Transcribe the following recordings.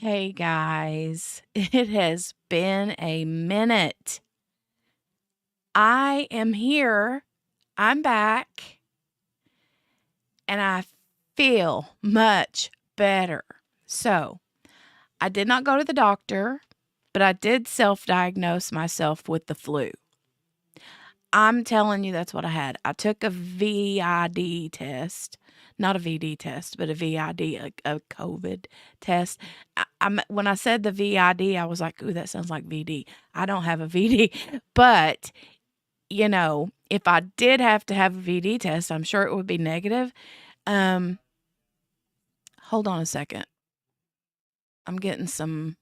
Hey guys, it has been a minute. I am here. I'm back and I feel much better. So, I did not go to the doctor, but I did self diagnose myself with the flu. I'm telling you, that's what I had. I took a VID test, not a VD test, but a VID, a COVID test. When I said the VID, I was like, ooh, that sounds like VD. I don't have a VD, but if I did have to have a VD test, I'm sure it would be negative. Hold on a second. I'm getting some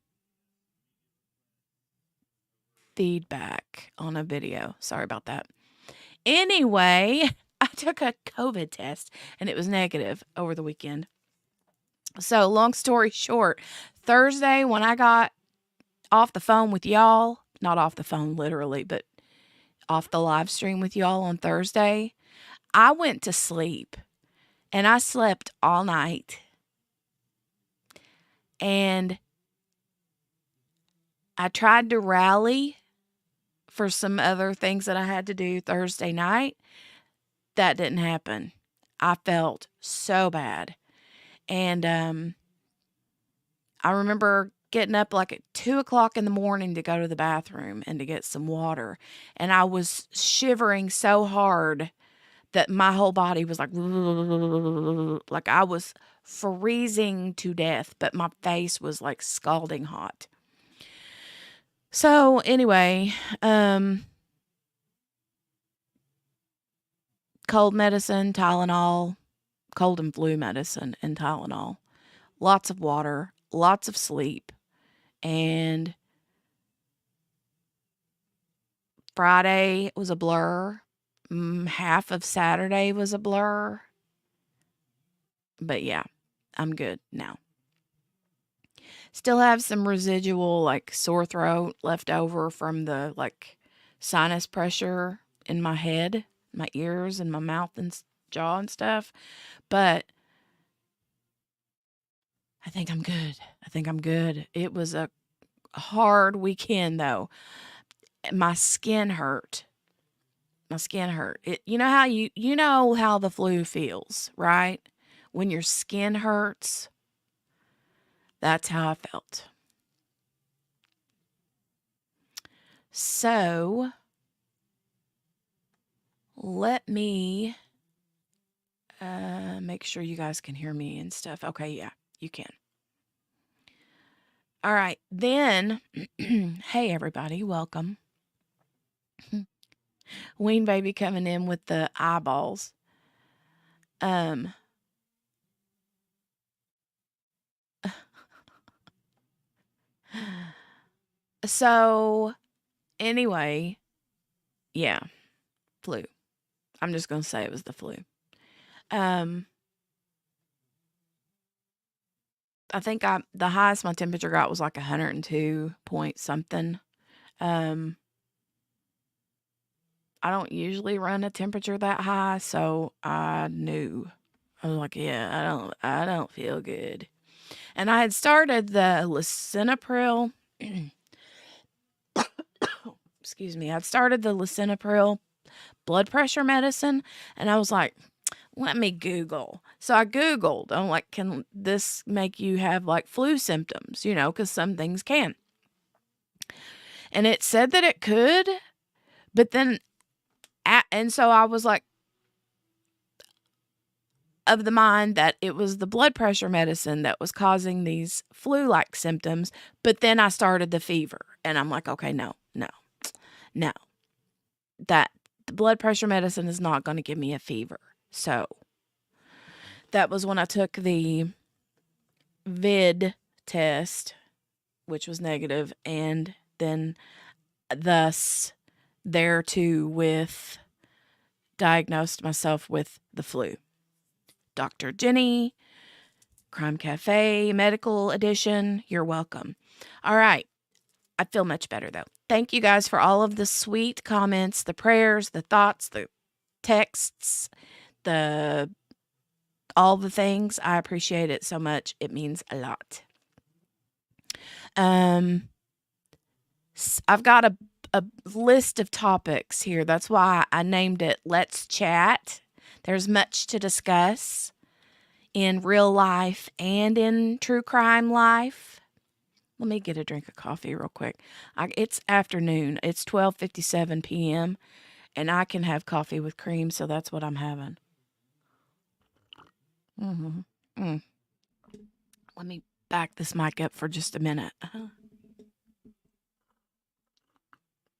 feedback on a video. Sorry about that. Anyway, I took a COVID test and it was negative over the weekend. So, long story short, Thursday when I got off the phone with y'all, not off the phone literally, but off the live stream with y'all on Thursday, I went to sleep and I slept all night. And I tried to rally for some other things that I had to do Thursday night. That didn't happen. I felt so bad. And I remember getting up like at 2:00 in the morning to go to the bathroom and to get some water. And I was shivering so hard that my whole body was like I was freezing to death, but my face was like scalding hot. So anyway, cold medicine, Tylenol, cold and flu medicine and Tylenol, lots of water, lots of sleep, and Friday was a blur. Half of Saturday was a blur. But yeah, I'm good now. Still have some residual like sore throat left over from the sinus pressure in my head, my ears and my mouth and jaw and stuff. But I think I'm good. It was a hard weekend though. My skin hurt. You know how you know how the flu feels, right? When your skin hurts. That's how I felt. So, let me make sure you guys can hear me and stuff. Okay, yeah, you can. All right, then, hey everybody, welcome. Ween Baby coming in with the eyeballs. So, anyway, yeah, flu. I'm just going to say it was the flu. I think the highest my temperature got was like 102 point something. I don't usually run a temperature that high, so I knew. I was like, yeah, I don't feel good. And I had started the lisinopril. Excuse me. I'd started the lisinopril blood pressure medicine, and I was like, let me Google. So I Googled. I'm like, can this make you have like flu symptoms? Because some things can. And it said that it could, but then, and so I was like, of the mind that it was the blood pressure medicine that was causing these flu-like symptoms, but then I started the fever, and I'm like, okay, no. That the blood pressure medicine is not going to give me a fever. So that was when I took the VID test, which was negative, and then thus there too with diagnosed myself with the flu. Dr. Jenny, Crime Cafe, Medical Edition, you're welcome. All right. I feel much better though. Thank you guys for all of the sweet comments, the prayers, the thoughts, the texts, all the things. I appreciate it so much. It means a lot. Um, I've got a list of topics here. That's why I named it Let's Chat. There's much to discuss in real life and in true crime life. Let me get a drink of coffee real quick. It's afternoon. It's 12:57 p.m. and I can have coffee with cream, so that's what I'm having. Mhm. Mm. Let me back this mic up for just a minute.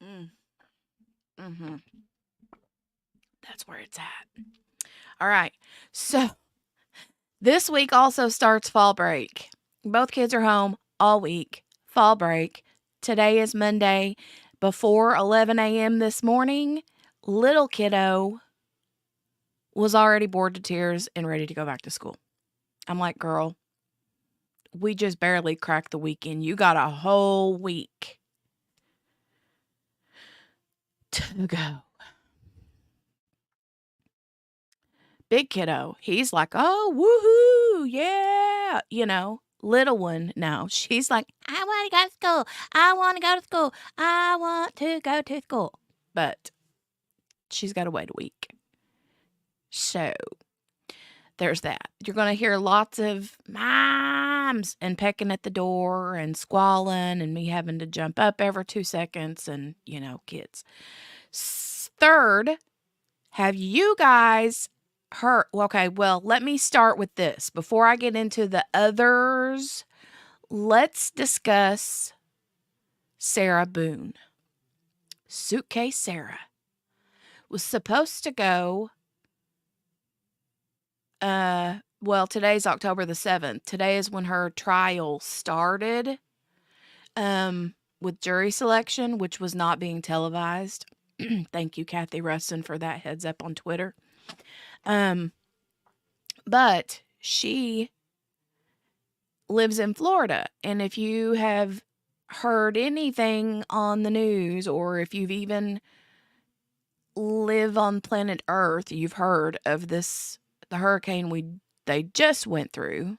Mm. Mhm. That's where it's at. All right. So, this week also starts fall break. Both kids are home all week. Fall break. Today is Monday. Before 11 a.m. this morning, little kiddo was already bored to tears and ready to go back to school. I'm like, girl, we just barely cracked the weekend. You got a whole week to go. Big kiddo, he's like, oh, woohoo, yeah. Little one, no, she's like, I want to go to school. I want to go to school. I want to go to school. But she's got to wait a week. So there's that. You're going to hear lots of moms and pecking at the door and squalling and me having to jump up every 2 seconds and, kids. Third, have you guys heard? Okay, well, let me start with this. Before I get into the others, let's discuss Sarah Boone. Suitcase Sarah was supposed to go, well, today's October the 7th. Today is when her trial started, with jury selection, which was not being televised. Thank you, Kathy Rustin, for that heads up on Twitter. But she lives in Florida. And if you have heard anything on the news, or if you've even live on planet Earth, you've heard of the hurricane they just went through.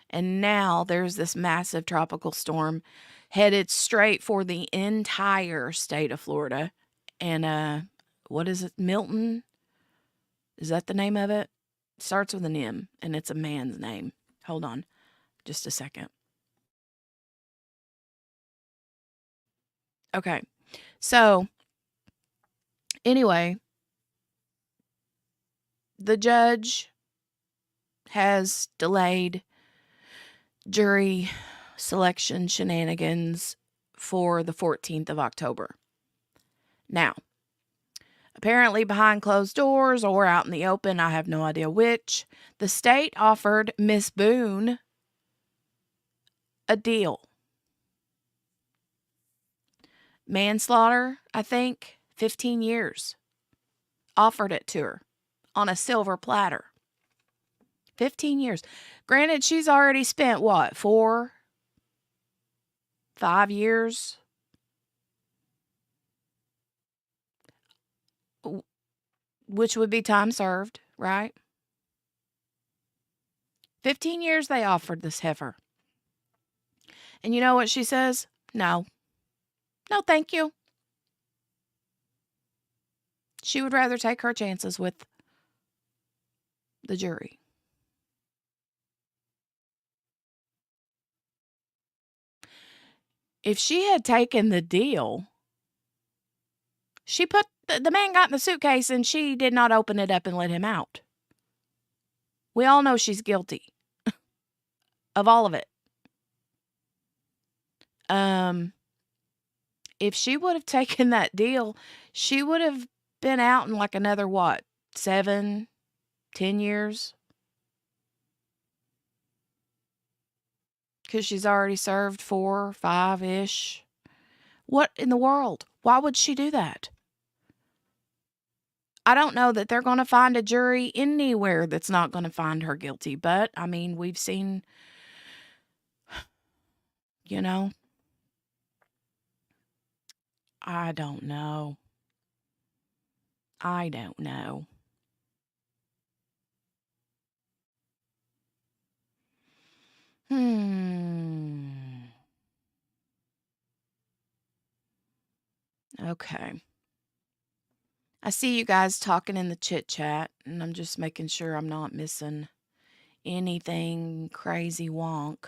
And now there's this massive tropical storm headed straight for the entire state of Florida. And what is it? Milton? Is that the name of it? It starts with an M and it's a man's name. Hold on just a second. Okay. So, anyway, the judge has delayed jury selection shenanigans for the 14th of October. Now, apparently behind closed doors or out in the open, I have no idea which, the state offered Miss Boone a deal. Manslaughter, I think, 15 years. Offered it to her on a silver platter. 15 years. Granted, she's already spent, 4, 5 years? Which would be time served, right? 15 years they offered this heifer. And you know what she says? No. No, thank you. She would rather take her chances with the jury. If she had taken the deal, she put the man got in the suitcase and she did not open it up and let him out. We all know she's guilty of all of it. If she would have taken that deal, she would have been out in like another 7, 10 years? Because she's already served 4, 5-ish. What in the world? Why would she do that? I don't know that they're going to find a jury anywhere that's not going to find her guilty. But, I mean, we've seen, I don't know. I don't know. Hmm. Okay. I see you guys talking in the chit chat, and I'm just making sure I'm not missing anything crazy wonk.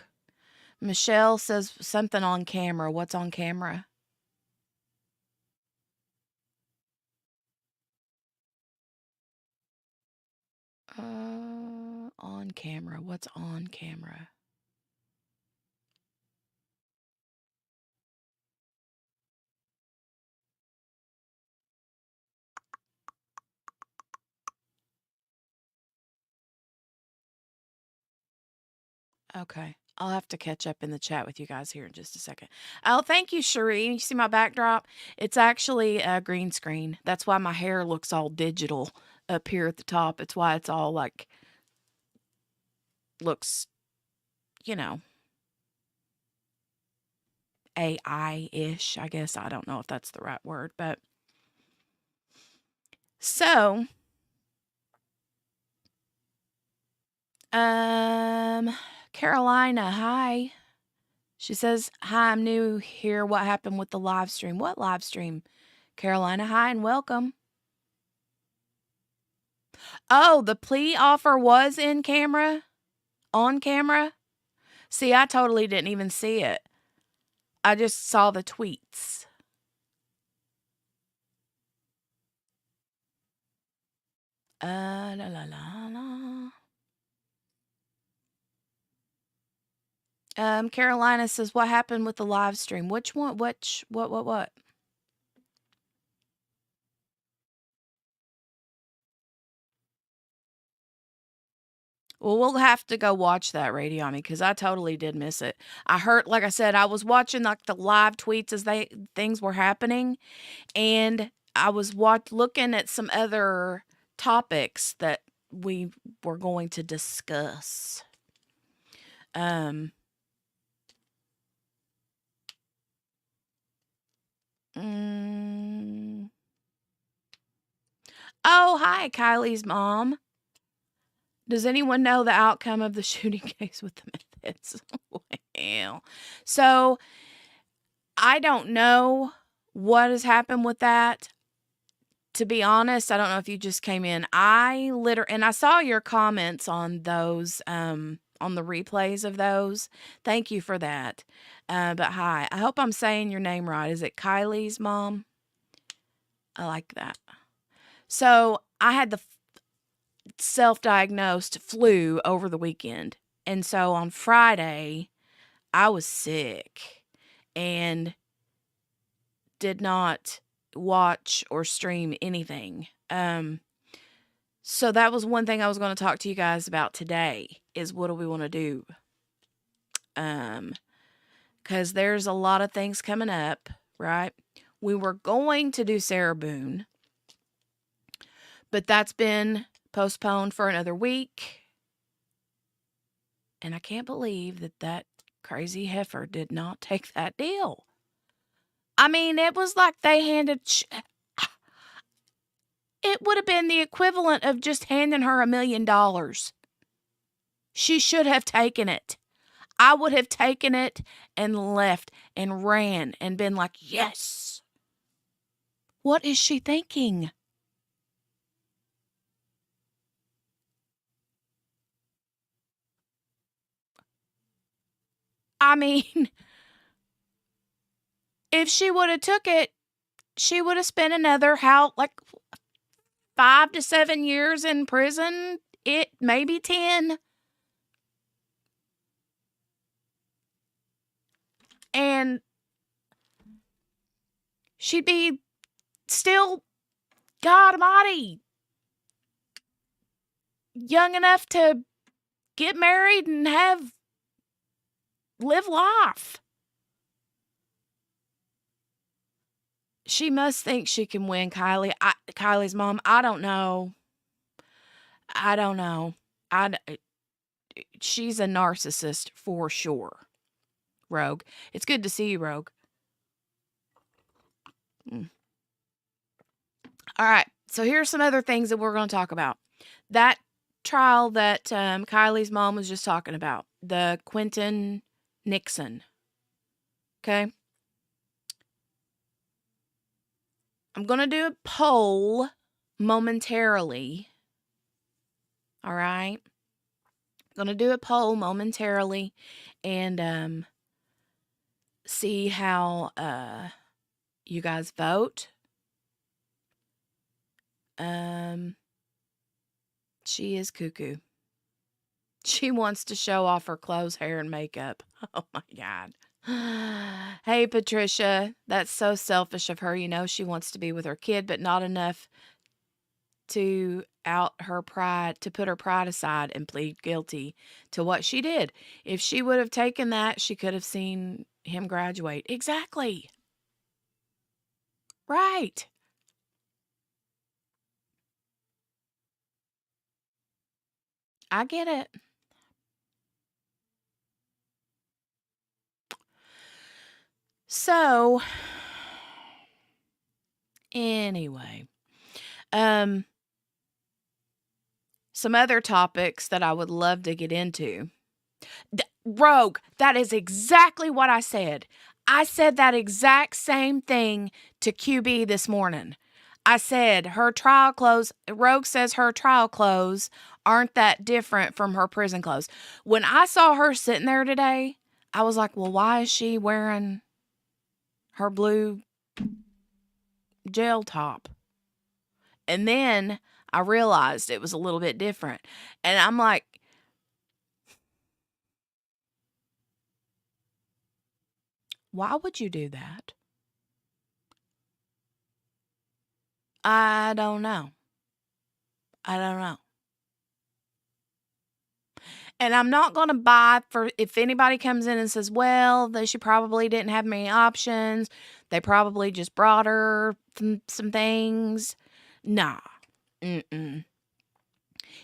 Michelle says something on camera. What's on camera? On camera. What's on camera? Okay. I'll have to catch up in the chat with you guys here in just a second. Oh, thank you, Cherie. You see my backdrop? It's actually a green screen. That's why my hair looks all digital up here at the top. It's why it's all like, looks, you know, AI-ish, I guess. I don't know if that's the right word, but so, Carolina, hi. She says, "Hi, I'm new here. What happened with the live stream?" What live stream? Carolina, hi and welcome. Oh, the plea offer was in camera? On camera? See, I totally didn't even see it. I just saw the tweets. La la la la. Carolina says, "What happened with the live stream?" Which one? What? Well, we'll have to go watch that, Radiomi, because I totally did miss it. I heard, like I said, I was watching like the live tweets as things were happening, and I was looking at some other topics that we were going to discuss. Mm, oh, hi, Kylie's mom. Does anyone know the outcome of the shooting case with the methods? Well, so I don't know what has happened with that. To be honest, I don't know if you just came in. And I saw your comments on those, on the replays of those. Thank you for that. But hi, I hope I'm saying your name right. Is it Kylie's mom? I like that. So I had the self-diagnosed flu over the weekend. And so on Friday, I was sick and did not watch or stream anything. So that was one thing I was going to talk to you guys about today is what do we want to do? Because there's a lot of things coming up, right? We were going to do Sarah Boone, but that's been postponed for another week. And I can't believe that crazy heifer did not take that deal. I mean, it was like they handed... It would have been the equivalent of just handing her $1 million. She should have taken it. I would have taken it and left and ran and been like, yes. What is she thinking? I mean, if she would have took it, she would have spent another 5 to 7 years in prison. It maybe 10. And she'd be still, God almighty, young enough to get married and live life. She must think she can win, Kylie. Kylie's mom, I don't know. She's a narcissist for sure. Rogue. It's good to see you, Rogue. All right. So here's some other things that we're going to talk about. That trial that Kylie's mom was just talking about, the Quentin Nixon. Okay. I'm going to do a poll momentarily. All right. I'm going to do a poll momentarily and see how you guys vote. She is cuckoo. She wants to show off her clothes, hair, and makeup. Oh my God. Hey, Patricia, that's so selfish of her. You know, she wants to be with her kid, but not enough to out her pride, to put her pride aside and plead guilty to what she did. If she would have taken that, she could have seen him graduate. Exactly. Right. I get it. So, anyway, some other topics that I would love to get into. Rogue, that is exactly what I said. I said that exact same thing to QB this morning. I said her trial clothes, Rogue says her trial clothes aren't that different from her prison clothes. When I saw her sitting there today, I was like, well, why is she wearing her blue jail top? And then I realized it was a little bit different. And I'm like, why would you do that? I don't know. I don't know. And I'm not going to buy for if anybody comes in and says, well, she probably didn't have many options. They probably just brought her some things. Nah. Mm-mm.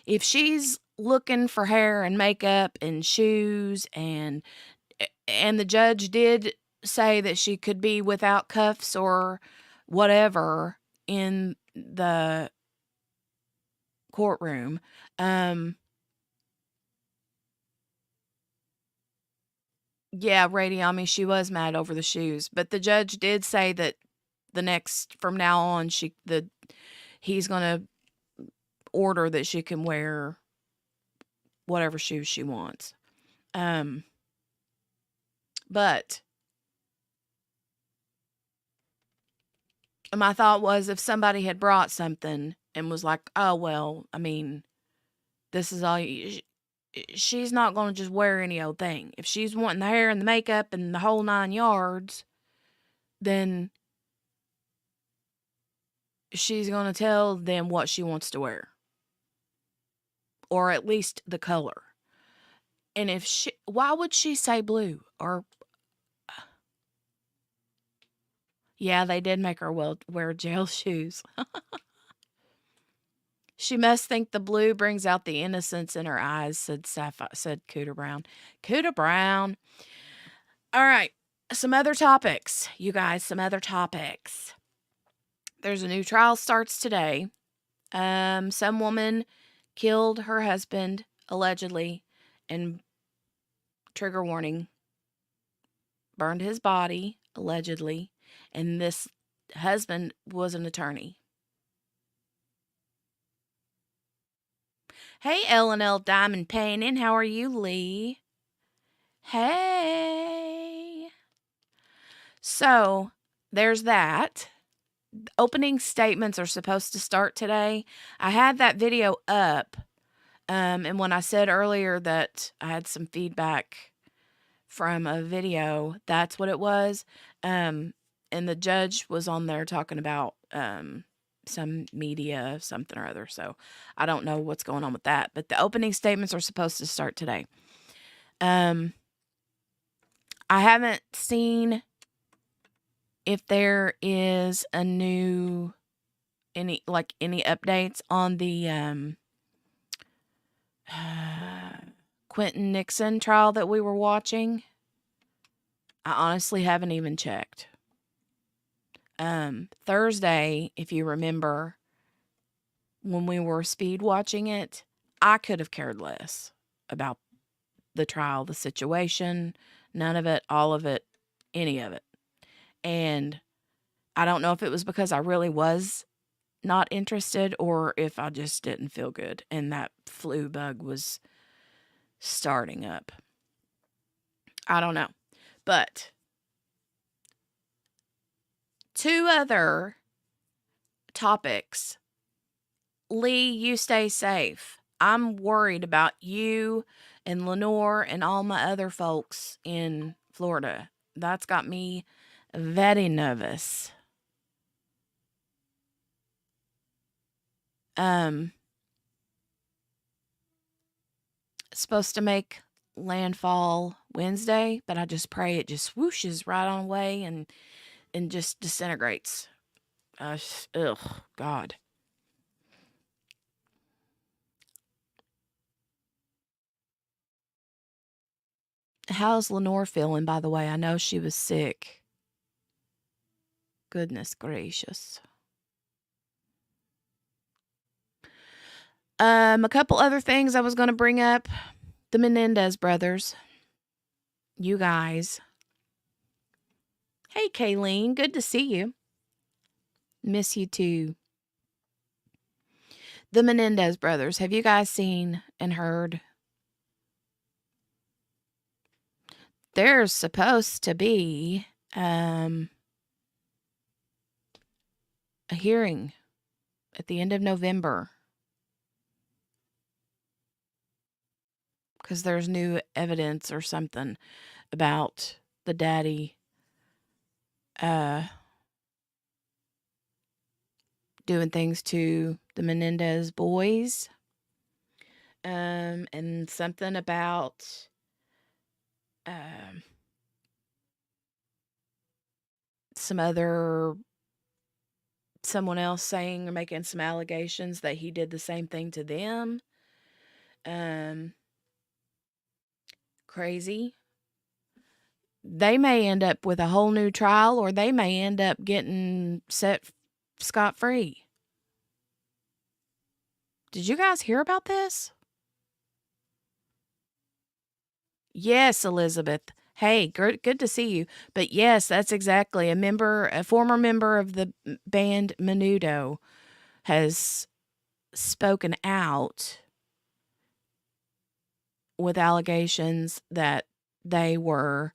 If she's looking for hair and makeup and shoes and the judge did say that she could be without cuffs or whatever in the courtroom, yeah, Radiami, she was mad over the shoes, but the judge did say that from now on, he's gonna order that she can wear whatever shoes she wants. But my thought was if somebody had brought something and was like, oh, well, I mean, this is all she's not going to just wear any old thing. If she's wanting the hair and the makeup and the whole 9 yards, then she's going to tell them what she wants to wear. Or at least the color. And why would she say blue? Or, yeah, they did make her wear jail shoes. She must think the blue brings out the innocence in her eyes, said Cooter Brown. Cooter Brown. All right, some other topics, you guys, some other topics. There's a new trial starts today. Some woman killed her husband, allegedly, and trigger warning, burned his body, allegedly, and this husband was an attorney. Hey, L&L Diamond Painting. How are you, Lee? Hey. So, there's that. Opening statements are supposed to start today. I had that video up, and when I said earlier that I had some feedback from a video, that's what it was. And the judge was on there talking about some media, something or other. So I don't know what's going on with that. But the opening statements are supposed to start today. I haven't seen if there is any updates on the Quentin Nixon trial that we were watching. I honestly haven't even checked. Thursday, if you remember, when we were speed watching it, I could have cared less about the trial, the situation, none of it, all of it, any of it. And I don't know if it was because I really was not interested or if I just didn't feel good and that flu bug was starting up. I don't know. But two other topics. Lee, you stay safe. I'm worried about you and Lenore and all my other folks in Florida. That's got me very nervous. Um, supposed to make landfall Wednesday, but I just pray it just swooshes right on away and just disintegrates. Ugh, God. How's Lenore feeling, by the way? I know she was sick. Goodness gracious. A couple other things I was going to bring up. The Menendez brothers. You guys. Hey, Kayleen. Good to see you. Miss you too. The Menendez brothers. Have you guys seen and heard? There's supposed to be a hearing at the end of November because there's new evidence or something about the daddy doing things to the Menendez boys. And something about someone else saying or making some allegations that he did the same thing to them. Crazy. They may end up with a whole new trial or they may end up getting set scot-free. Did you guys hear about this? Yes, Elizabeth. Hey, good to see you. But yes, that's exactly a former member of the band Menudo has spoken out with allegations that they were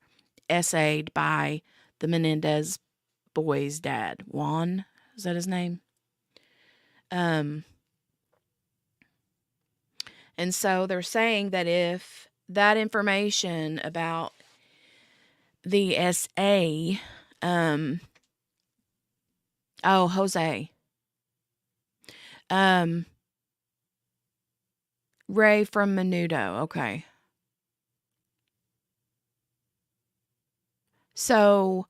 essayed by the Menendez boy's dad. Juan, is that his name? And so they're saying that if that information about the SA, Jose, Ray from Menudo, okay. So,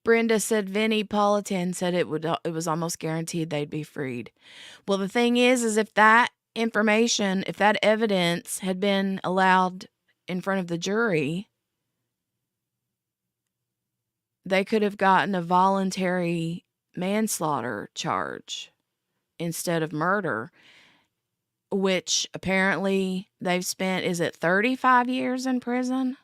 Brenda said Vinnie Politan said it was almost guaranteed they'd be freed. Well, the thing is if that information, if that evidence had been allowed in front of the jury, they could have gotten a voluntary manslaughter charge instead of murder, which apparently they've spent, is it 35 years in prison?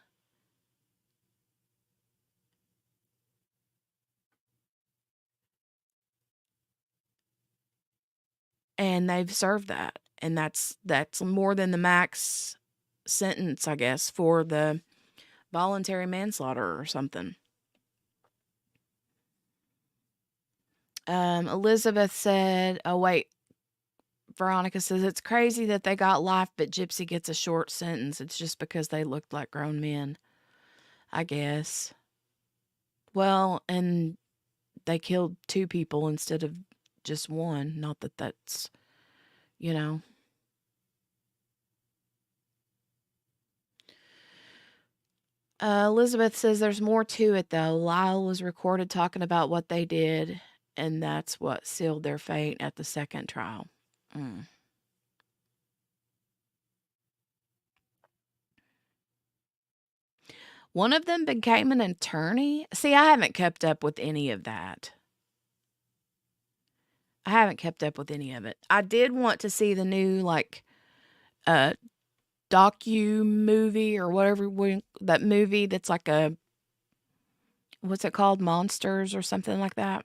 And they've served that. And that's more than the max sentence, I guess, for the voluntary manslaughter or something. Elizabeth said, oh, wait. Veronica says, it's crazy that they got life, but Gypsy gets a short sentence. It's just because they looked like grown men, I guess. Well, and they killed two people instead of just one. Not that that's, you know. Elizabeth says there's more to it, though. Lyle was recorded talking about what they did, and that's what sealed their fate at the second trial. One of them became an attorney? See, I haven't kept up with any of that. I haven't kept up with any of it. I did want to see the new, docu movie or whatever that movie that's like a what's it called? Monsters or something like that.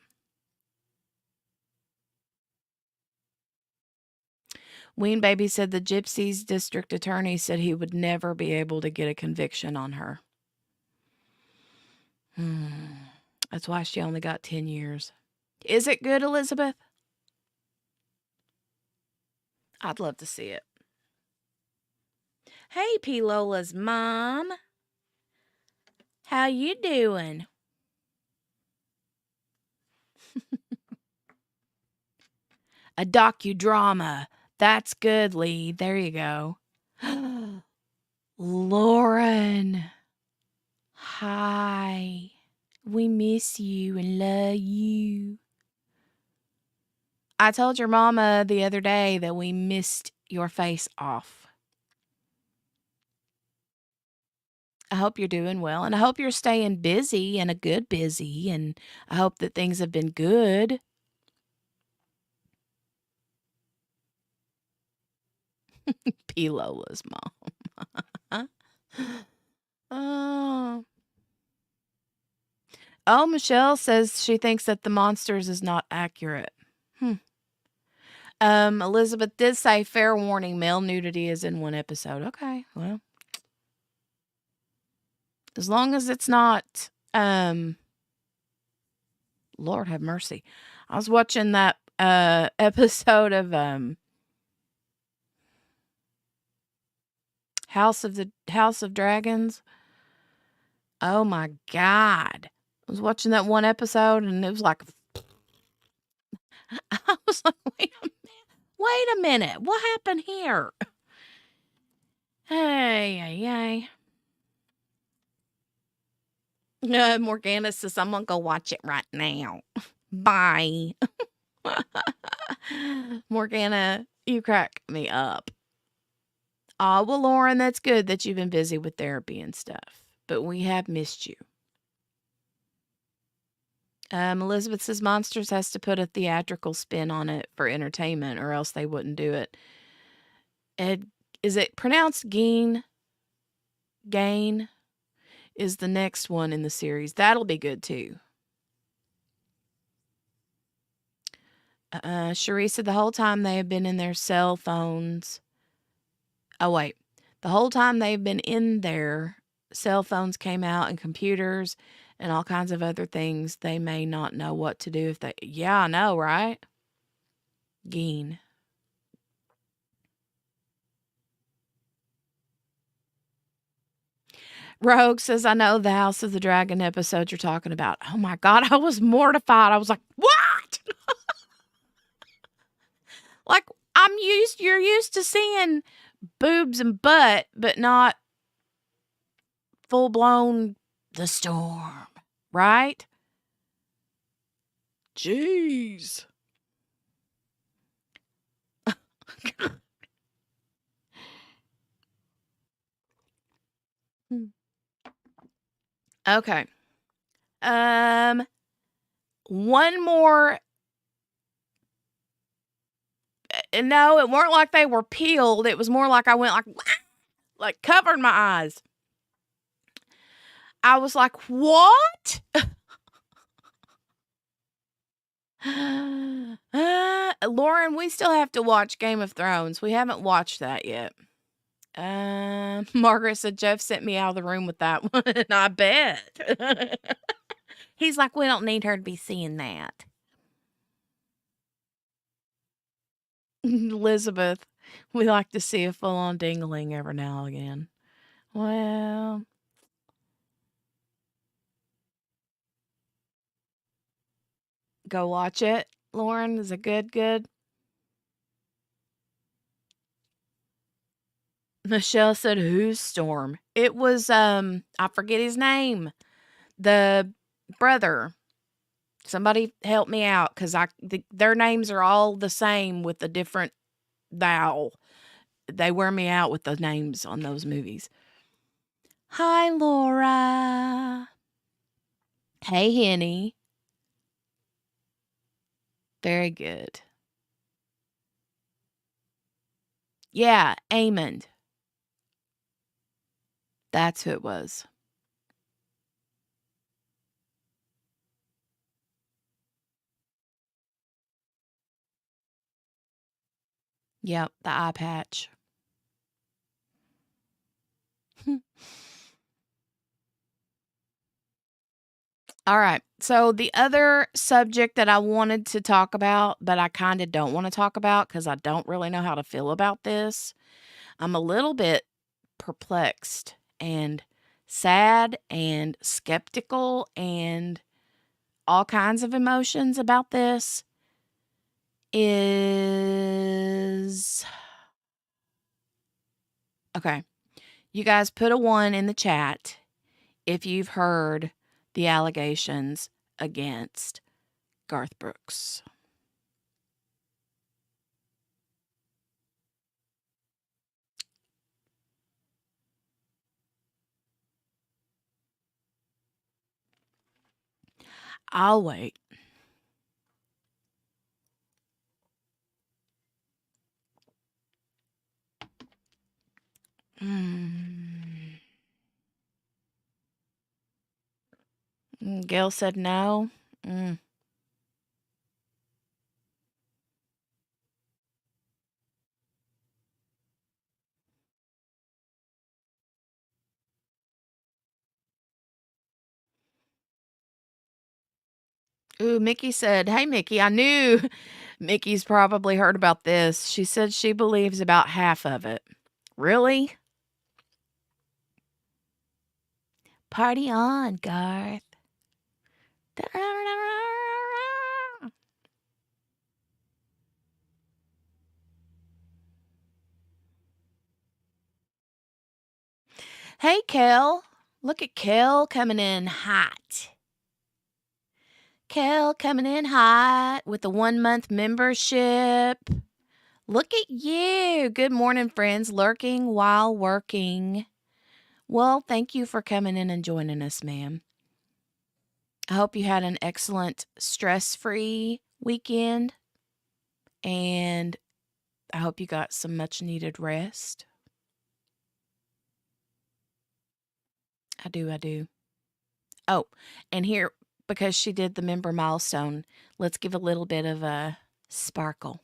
Ween Baby said the Gypsies district attorney said he would never be able to get a conviction on her. That's why she only got 10 years. Is it good, Elizabeth? I'd love to see it. Hey, P. Lola's mom. How you doing? A docudrama. That's good, Lee. There you go. Lauren. Hi. We miss you and love you. I told your mama the other day that we missed your face off. I hope you're doing well, and I hope you're staying busy and a good busy, and I hope that things have been good. P. Lola's mom. Oh. Oh, Michelle says she thinks that the monsters is not accurate. Elizabeth did say, fair warning, male nudity is in one episode. Okay, well. As long as it's not, Lord have mercy. I was watching that episode of House of Dragons. Oh my God. I was watching that one episode and it was like I was like, wait a minute. What happened here? Hey. Morgana says, I'm going to go watch it right now. Bye. Morgana, you crack me up. Well, Lauren, that's good that you've been busy with therapy and stuff, but we have missed you. Elizabeth says Monsters has to put a theatrical spin on it for entertainment or else they wouldn't do it. Is it pronounced Gain? Gain is the next one in the series. That'll be good too. Cherie said the whole time they have been in their cell phones. Oh, wait. The whole time they've been in there, cell phones came out and computers and all kinds of other things. They may not know what to do if they... Yeah, I know, right? Geen. Rogue says, I know the House of the Dragon episode you're talking about. Oh my God, I was mortified. I was like, what? Like, you're used to seeing boobs and butt, but not full blown the storm, right? Jeez. Okay. One more. No, it weren't like they were peeled. It was more like I went like covered my eyes. I was like, what? Lauren, we still have to watch Game of Thrones. We haven't watched that yet. Margaret said Jeff sent me out of the room with that one. I bet. He's like, we don't need her to be seeing that. Elizabeth, we like to see a full-on dingling every now and again. Well, go watch it. Lauren, is it good? Michelle said, who's Storm? It was, I forget his name. The brother. Somebody help me out because their names are all the same with a different vowel. They wear me out with the names on those movies. Hi, Laura. Hey, Henny. Very good. Yeah, Amond. That's who it was. Yep, the eye patch. All right. So the other subject that I wanted to talk about, but I kind of don't want to talk about because I don't really know how to feel about this. I'm a little bit perplexed and sad and skeptical and all kinds of emotions about this. Is okay. You guys put a 1 in the chat if you've heard the allegations against Garth Brooks. I'll wait. Gail said no. Ooh, Mickey said, "Hey, Mickey, I knew Mickey's probably heard about this." She said she believes about half of it. Really? Party on, Garth. Hey, Kel. Look at Kel coming in hot. Kel coming in hot with a 1-month membership. Look at you. Good morning, friends. Lurking while working. Well, thank you for coming in and joining us, ma'am. I hope you had an excellent stress-free weekend, and I hope you got some much-needed rest. I do. Oh, and here, because she did the member milestone, let's give a little bit of a sparkle.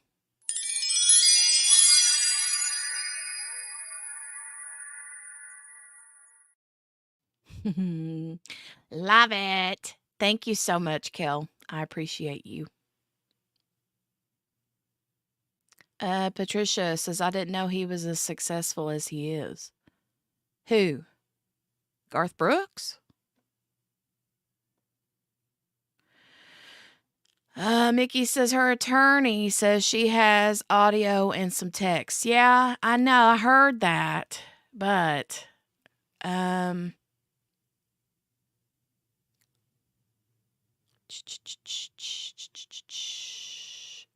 Love it. Thank you so much, Kel. I appreciate you. Patricia says, I didn't know he was as successful as he is. Who? Garth Brooks? Mickey says her attorney says she has audio and some text. Yeah, I know. I heard that. But, oh,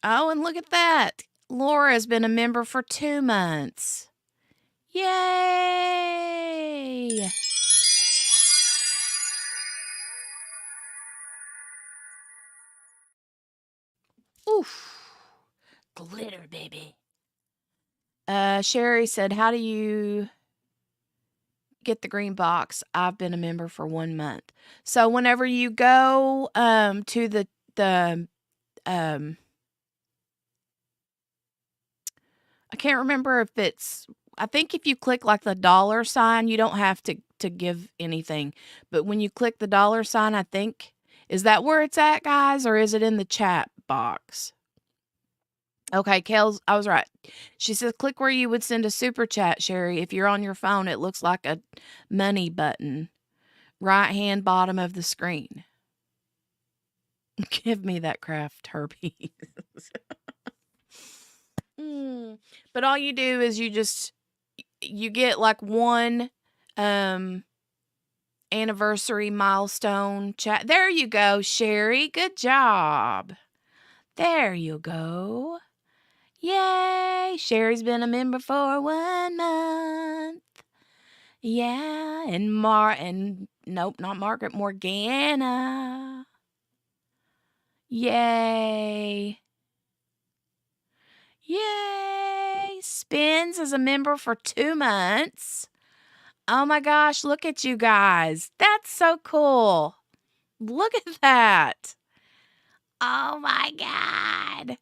and look at that. Laura's been a member for 2 months. Yay! Oof. Glitter, baby. Sherry said, how do you get the green box? I've been a member for 1 month. So whenever you go to the I can't remember if it's, I think if you click like the dollar sign, you don't have to give anything. But when you click the dollar sign, I think, is that where it's at, guys, or is it in the chat box? Okay, Kels, I was right. She says, click where you would send a super chat, Sherry. If you're on your phone, it looks like a money button, right hand bottom of the screen. Give me that craft herpes. But all you do is you get like 1 anniversary milestone chat. There you go, Sherry. Good job. There you go. Yay! Sherry's been a member for 1 month. Yeah, and nope, not Margaret, Morgana. Yay. Yay! Spins as a member for 2 months. Oh my gosh, look at you guys. That's so cool. Look at that. Oh my God.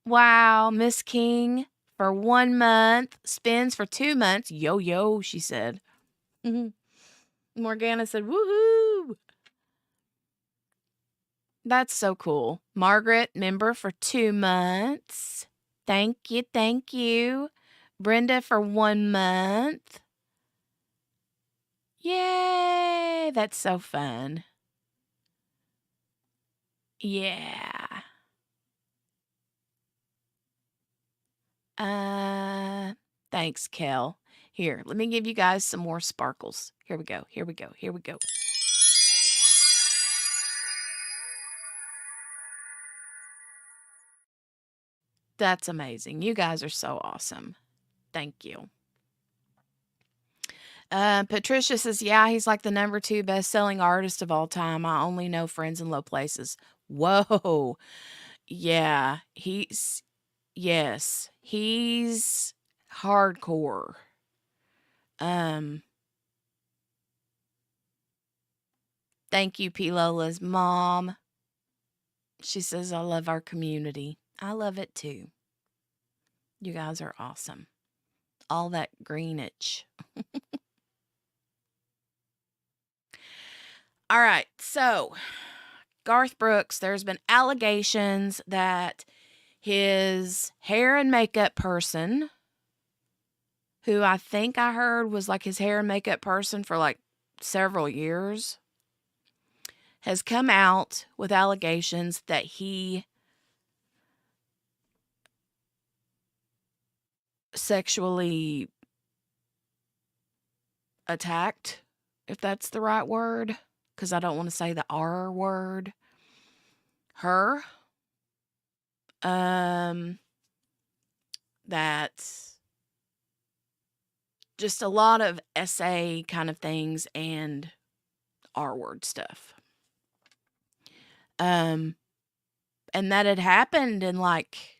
Wow, Miss King for 1 month, spins for 2 months. Yo, yo, she said. Morgana said, woohoo. That's so cool. Margaret, member for 2 months. Thank you, thank you. Brenda for 1 month. Yay, that's so fun. Yeah. Thanks, Kel. Here, let me give you guys some more sparkles. Here we go, here we go, here we go. That's amazing. You guys are so awesome. Thank you. Patricia says, yeah, he's like the number 2 best-selling artist of all time. I only know Friends in Low Places. Whoa. Yeah, yes, he's hardcore. Thank you, P. Lola's mom. She says, I love our community. I love it too. You guys are awesome. All that greenage. All right, so Garth Brooks, there's been allegations that his hair and makeup person, who I think I heard was like his hair and makeup person for like several years, has come out with allegations that he sexually attacked, if that's the right word, because I don't want to say the R word, her. That's just a lot of SA kind of things and R word stuff. And that had happened in like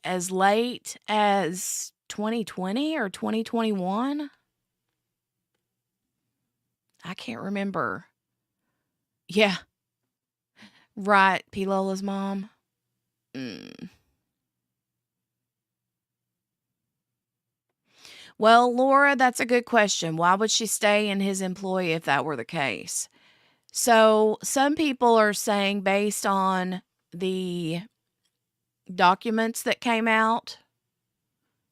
as late as 2020 or 2021. I can't remember. Yeah. Right, P. Lola's mom. Well, Laura, that's a good question. Why would she stay in his employ if that were the case? So, some people are saying, based on the documents that came out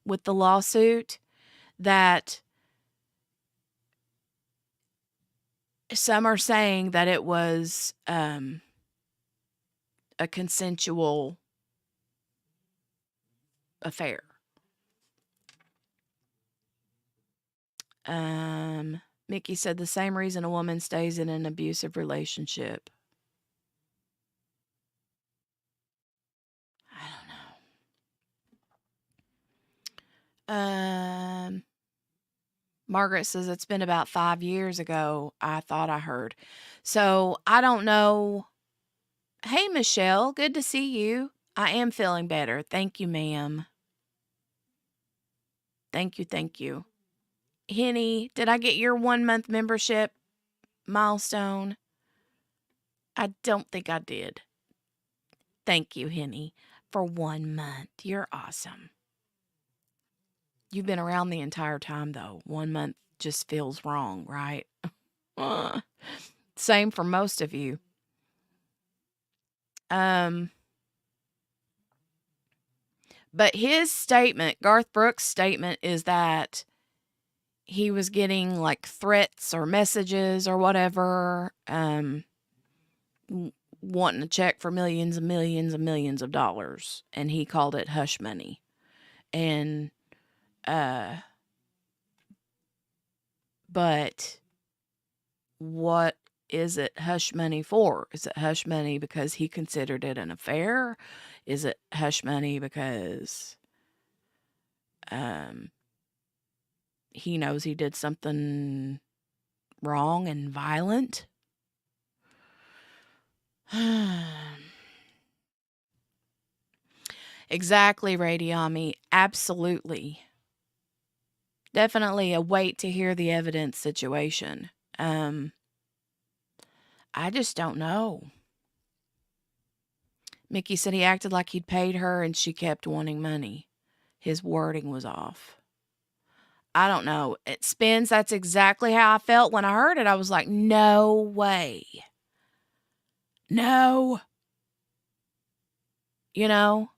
with the lawsuit, that some are saying that it was a consensual affair. Mickey said the same reason a woman stays in an abusive relationship. I don't know. Margaret says it's been about 5 years ago, I thought I heard. So I don't know. Hey, Michelle, good to see you. I am feeling better. Thank you, ma'am. Thank you, thank you. Henny, did I get your 1 month membership milestone? I don't think I did. Thank you, Henny, for 1 month. You're awesome. You've been around the entire time, though. 1 month just feels wrong, right? Same for most of you. But his statement, Garth Brooks' statement, is that he was getting like threats or messages or whatever, wanting a check for millions and millions and millions of dollars. And he called it hush money. And, but what is it hush money for? Is it hush money because he considered it an affair? Is it hush money because he knows he did something wrong and violent? Exactly, Radiami. Absolutely. Definitely a wait to hear the evidence situation. Um, I just don't know. Mickey said he acted like he'd paid her and she kept wanting money. His wording was off. I don't know. It spins. That's exactly how I felt when I heard it. I was like, no way. No. You know?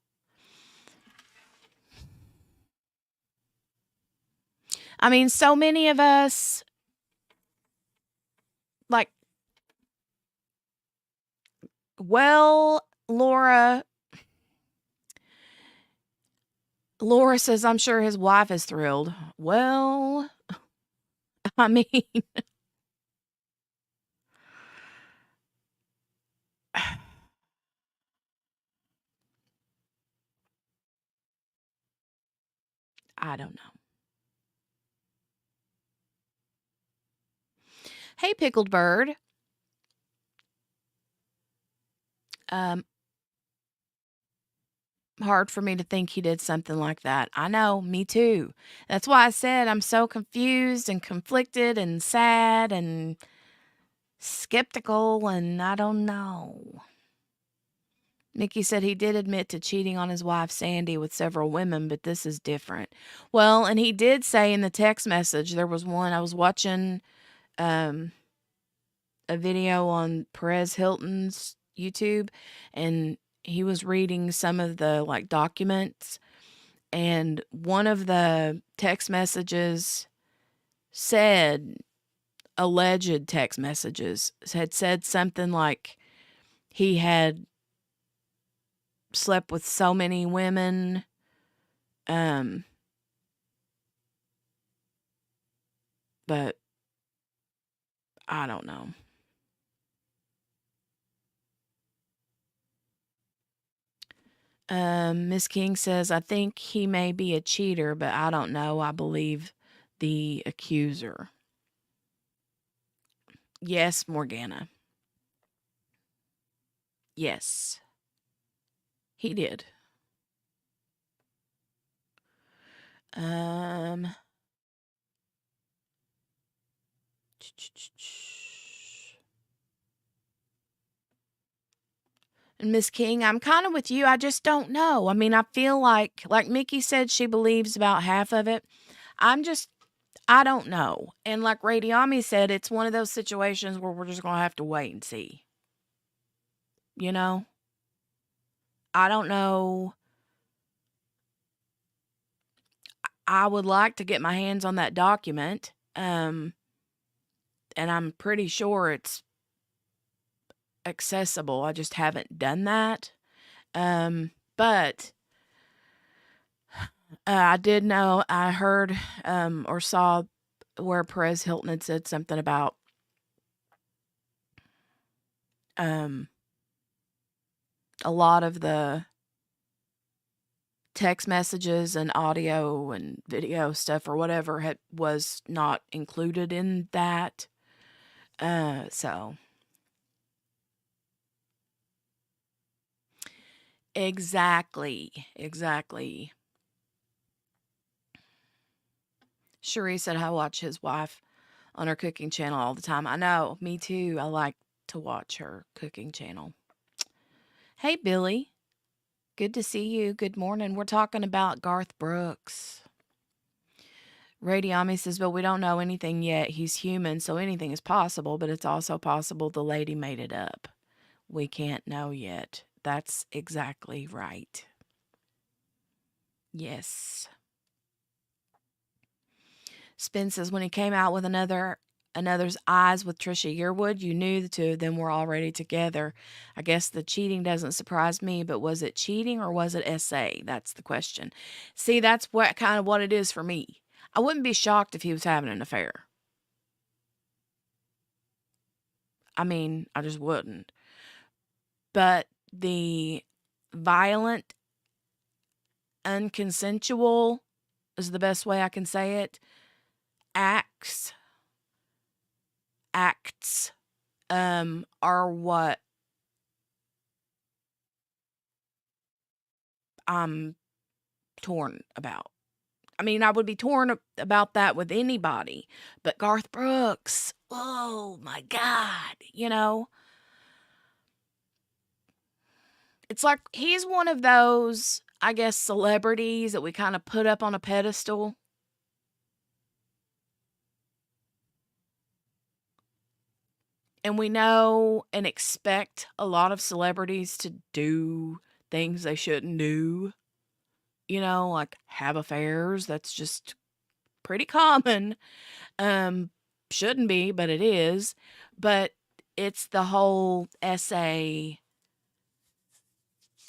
I mean, so many of us, like, well, Laura says, I'm sure his wife is thrilled. Well, I mean, I don't know. Hey, Pickled Bird. Um, Hard for me to think he did something like that. I know, me too. That's why I said I'm so confused and conflicted and sad and skeptical, and I don't know. Mickey said he did admit to cheating on his wife Sandy with several women, but this is different. Well, and he did say in the text message, there was one I was watching um, a video on Perez Hilton's YouTube, and he was reading some of the like documents, and one of the text messages said, alleged text messages had said something like he had slept with so many women, um but I don't know. Miss King says, I think he may be a cheater, but I don't know. I believe the accuser. Yes, Morgana. Yes, he did. Um, and Miss King, I'm kind of with you. I just don't know. I mean, I feel like Mickey said, she believes about half of it. I'm just, I don't know. And like Radiami said, it's one of those situations where we're just going to have to wait and see. You know? I don't know. I would like to get my hands on that document. And I'm pretty sure it's accessible. I just haven't done that. But I did know, I heard or saw where Perez Hilton had said something about um, a lot of the text messages and audio and video stuff or whatever was not included in that. So exactly. Cherie said I watch his wife on her cooking channel all the time. I know, me too. I like to watch her cooking channel. Hey, Billy. Good to see you. Good morning. We're talking about Garth Brooks. Radiami says, but we don't know anything yet. He's human, so anything is possible, but it's also possible the lady made it up. We can't know yet. That's exactly right. Yes. Spin says, when he came out with another's eyes with Trisha Yearwood, you knew the two of them were already together. I guess the cheating doesn't surprise me, but was it cheating or was it SA? That's the question. See, that's what it is for me. I wouldn't be shocked if he was having an affair. I mean, I just wouldn't. But the violent, unconsensual is the best way I can say it. Acts are what I'm torn about. I mean, I would be torn about that with anybody, but Garth Brooks, oh my God, it's like he's one of those, I guess, celebrities that we kind of put up on a pedestal. And we know and expect a lot of celebrities to do things they shouldn't do, like have affairs. That's just pretty common. Um, shouldn't be, but it is. But it's the whole essay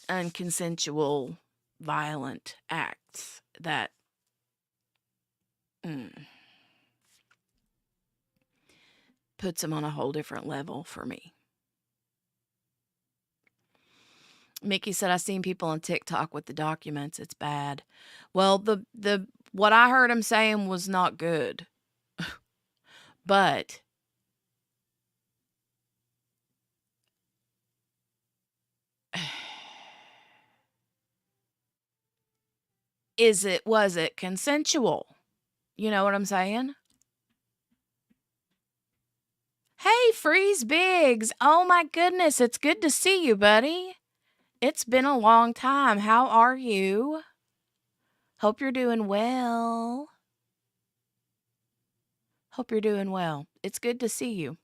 unconsensual violent acts that puts him on a whole different level for me. Mickey said, "I've seen people on TikTok with the documents. It's bad." Well, the what I heard him saying was not good, but was it consensual? You know what I'm saying? Hey, Freeze Biggs. Oh my goodness, it's good to see you, buddy. It's been a long time. How are you? Hope you're doing well. Hope you're doing well. It's good to see you.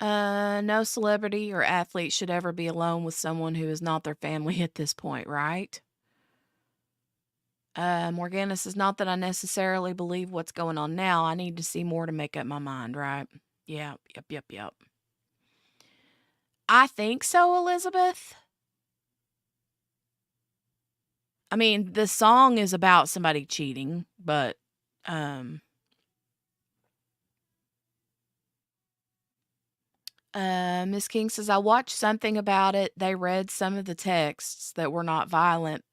No celebrity or athlete should ever be alone with someone who is not their family at this point, right? Morgana says, "Not that I necessarily believe what's going on now. I need to see more to make up my mind," right? Yeah, yep. I think so, Elizabeth. I mean, the song is about somebody cheating, but Miss King says, "I watched something about it. They read some of the texts that were not violent,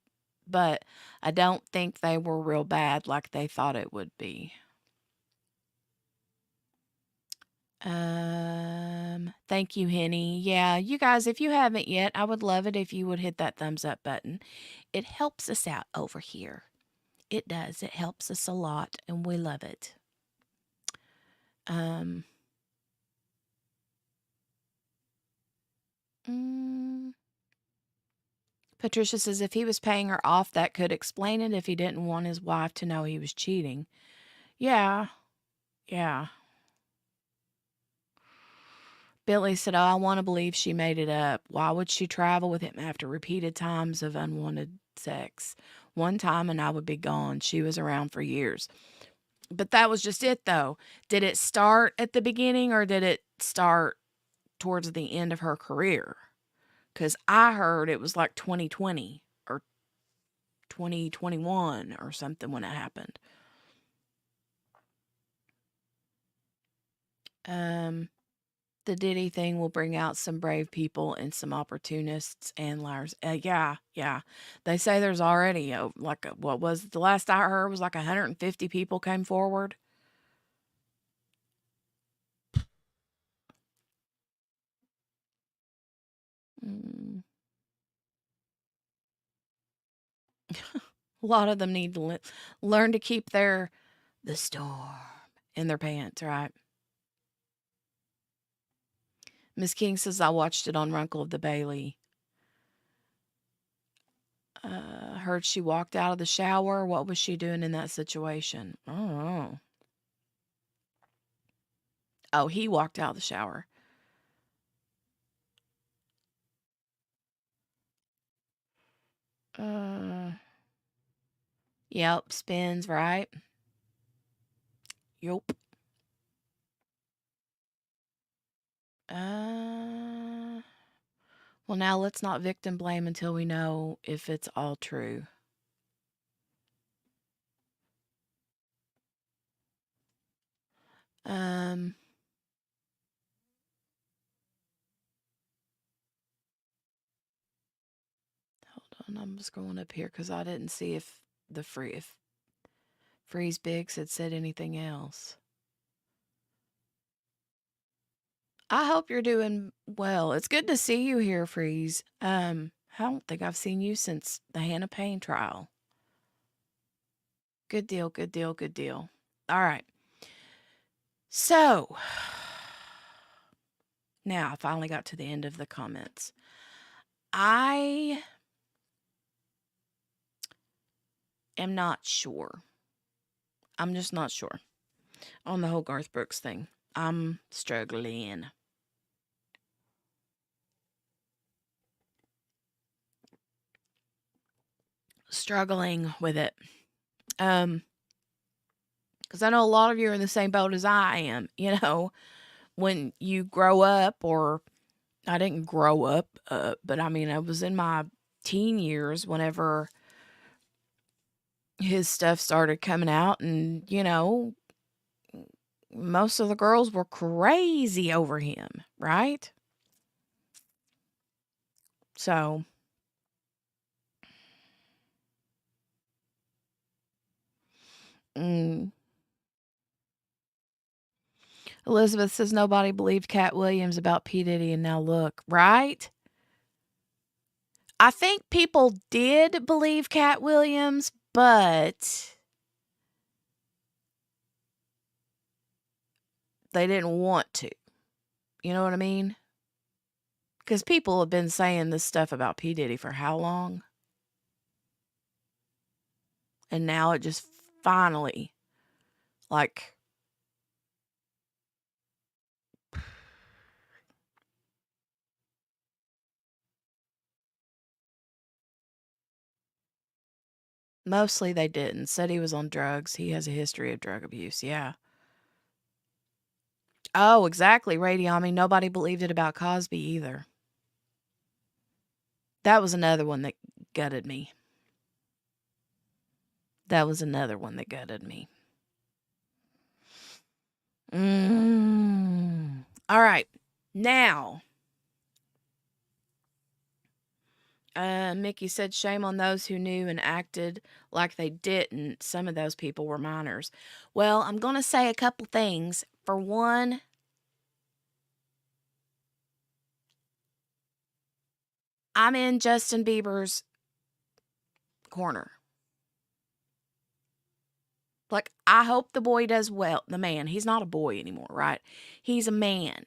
but I don't think they were real bad like they thought it would be." Thank you, Henny. Yeah, you guys, if you haven't yet, I would love it if you would hit that thumbs up button. It helps us out over here. It does. It helps us a lot, and we love it. Patricia says, "If he was paying her off, that could explain it if he didn't want his wife to know he was cheating." Yeah. Billy said, "Oh, I want to believe she made it up. Why would she travel with him after repeated times of unwanted sex? One time and I would be gone. She was around for years." But that was just it, though. Did it start at the beginning or did it start towards the end of her career? Because I heard it was like 2020 or 2021 or something when it happened. The Diddy thing will bring out some brave people and some opportunists and liars. Yeah. They say there's already what was the last I heard was like 150 people came forward. A lot of them need to learn to keep the storm in their pants, right? Miss King says, "I watched it on Runkle of the Bailey. Heard she walked out of the shower. What was she doing in that situation?" Oh. Oh, he walked out of the shower. Yep, spins, right? Yup. Well, now let's not victim blame until we know if it's all true. Hold on, I'm just going up here because I didn't see if Freeze Biggs had said anything else. I hope you're doing well. It's good to see you here, Freeze. I don't think I've seen you since the Hannah Payne trial. Good deal, good deal, good deal. All right. So, now I finally got to the end of the comments. I am not sure. I'm just not sure on the whole Garth Brooks thing. I'm struggling. Struggling with it. Because I know a lot of you are in the same boat as I am. You know, when you grow up, or I didn't grow up, but I mean, I was in my teen years whenever his stuff started coming out, and, you know, most of the girls were crazy over him, right? So, mm, Elizabeth says nobody believed Cat Williams about P. Diddy, and now look, right? I think people did believe Cat Williams, but they didn't want to. You know what I mean? Because people have been saying this stuff about P. Diddy for how long? And now it just finally, like, mostly they didn't. Said he was on drugs. He has a history of drug abuse. Yeah. Oh, exactly, Radiami. Nobody believed it about Cosby either. That was another one that gutted me. That was another one that gutted me. All right. Now, Mickey said, shame on those who knew and acted like they didn't. Some of those people were minors. Well, I'm going to say a couple things. For one, I'm in Justin Bieber's corner. Like, I hope the boy does well. The man, he's not a boy anymore, right? He's a man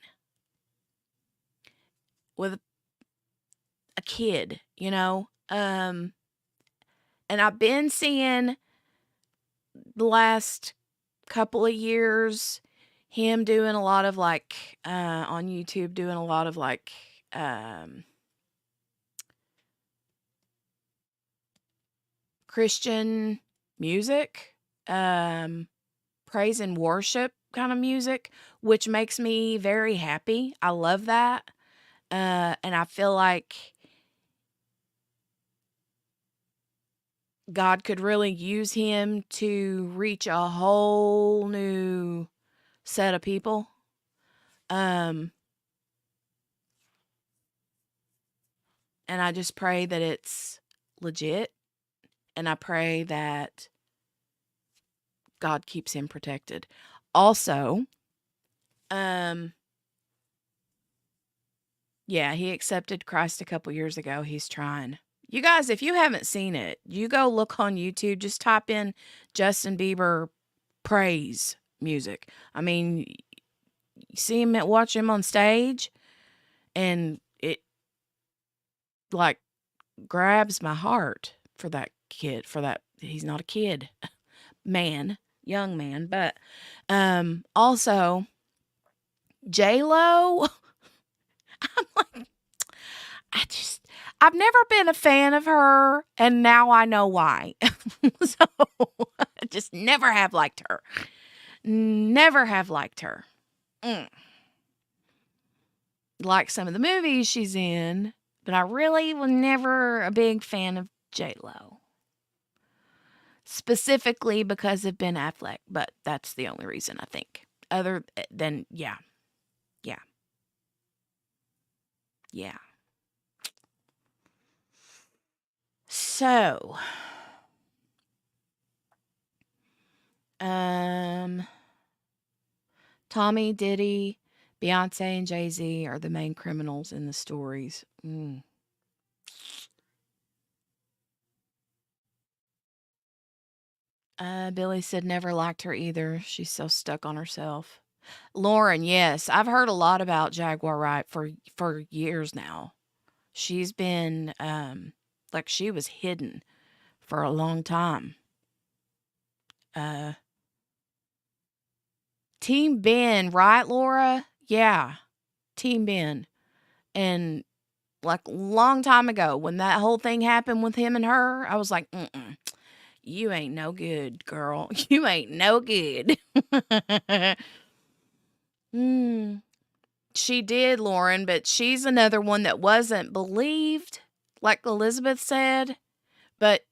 with a kid, you know? And I've been seeing the last couple of years him doing a lot of like on YouTube, doing a lot of like Christian music, praise and worship kind of music, which makes me very happy. I love that. And I feel like God could really use him to reach a whole new set of people. And I just pray that it's legit. And I pray that God keeps him protected. Also, yeah, he accepted Christ a couple years ago. He's trying. You guys, if you haven't seen it, you go look on YouTube. Just type in Justin Bieber praise music. I mean, you see him, watch him on stage, and it like grabs my heart for that kid. For that, he's not a kid, man, young man, but also J Lo. I'm like, I've never been a fan of her, and now I know why. So, I just never have liked her. Never have liked her. Like some of the movies she's in, but I really was never a big fan of J-Lo. Specifically because of Ben Affleck, but that's the only reason, I think. Other than, yeah. Yeah. Yeah. So, Tommy, Diddy, Beyonce and Jay-Z are the main criminals in the stories. Billy said never liked her either. She's so stuck on herself. Lauren, yes, I've heard a lot about Jaguar Wright for years now. She's been like she was hidden for a long time. Team Ben, right, Laura? Yeah, Team Ben. And like long time ago when that whole thing happened with him and her, I was like, you ain't no good, girl. You ain't no good. She did, Lauren, but she's another one that wasn't believed, like Elizabeth said. But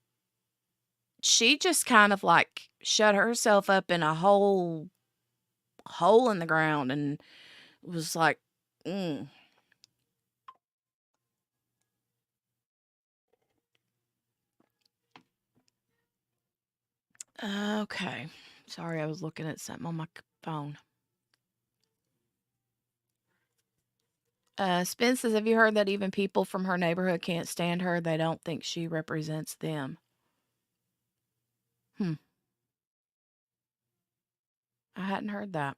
she just kind of like shut herself up in a hole in the ground and was like, Okay. Sorry, I was looking at something on my phone. Spin says, have you heard that even people from her neighborhood can't stand her? They don't think she represents them. I hadn't heard that.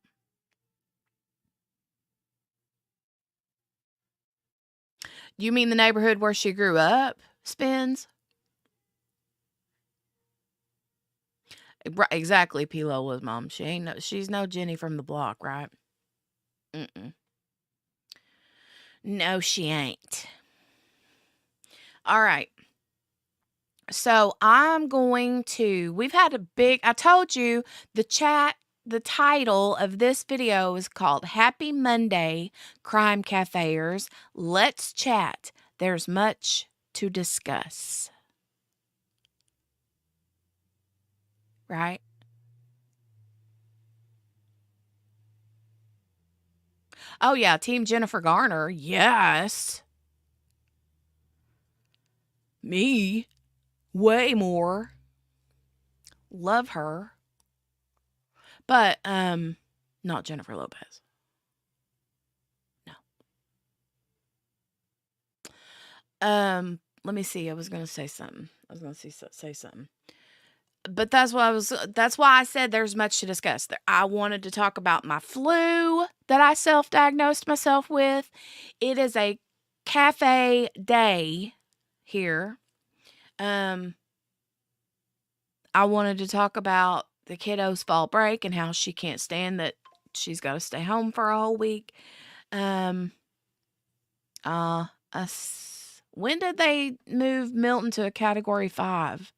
You mean the neighborhood where she grew up, Spins? Right, exactly, P. Lola's mom. She's no Jenny from the block, right? No, she ain't. All right. So we've had I told you the title of this video is called Happy Monday, Crime Cafeers. Let's chat. There's much to discuss. Right? Oh, yeah. Team Jennifer Garner. Yes. Me. Way more. Love her. But, not Jennifer Lopez. No. Let me see. I was going to say something. Say something. But that's why I said there's much to discuss. I wanted to talk about my flu that I self-diagnosed myself with. It is a cafe day here. I wanted to talk about the kiddo's fall break and how she can't stand that she's got to stay home for a whole week. When did they move Milton to a category 5?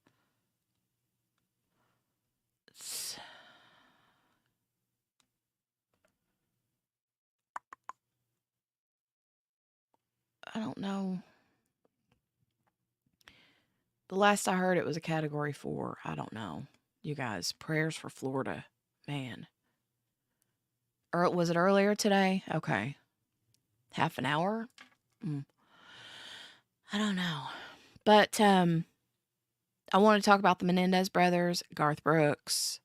I don't know. The last I heard, it was a category 4. I don't know. You guys, prayers for Florida. Man. Or was it earlier today? Okay. Half an hour? I don't know. But I want to talk about the Menendez brothers, Garth Brooks,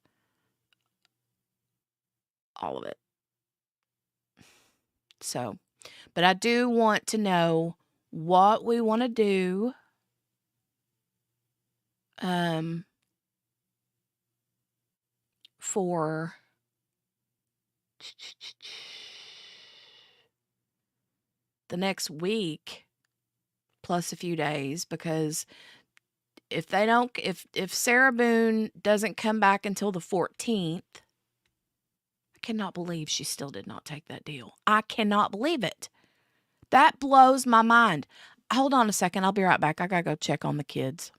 all of it. So, but I do want to know what we want to do for the next week plus a few days, because if Sarah Boone doesn't come back until the 14th, I cannot believe she still did not take that deal. I cannot believe it. That blows my mind. Hold on a second. I'll be right back. I got to go check on the kids.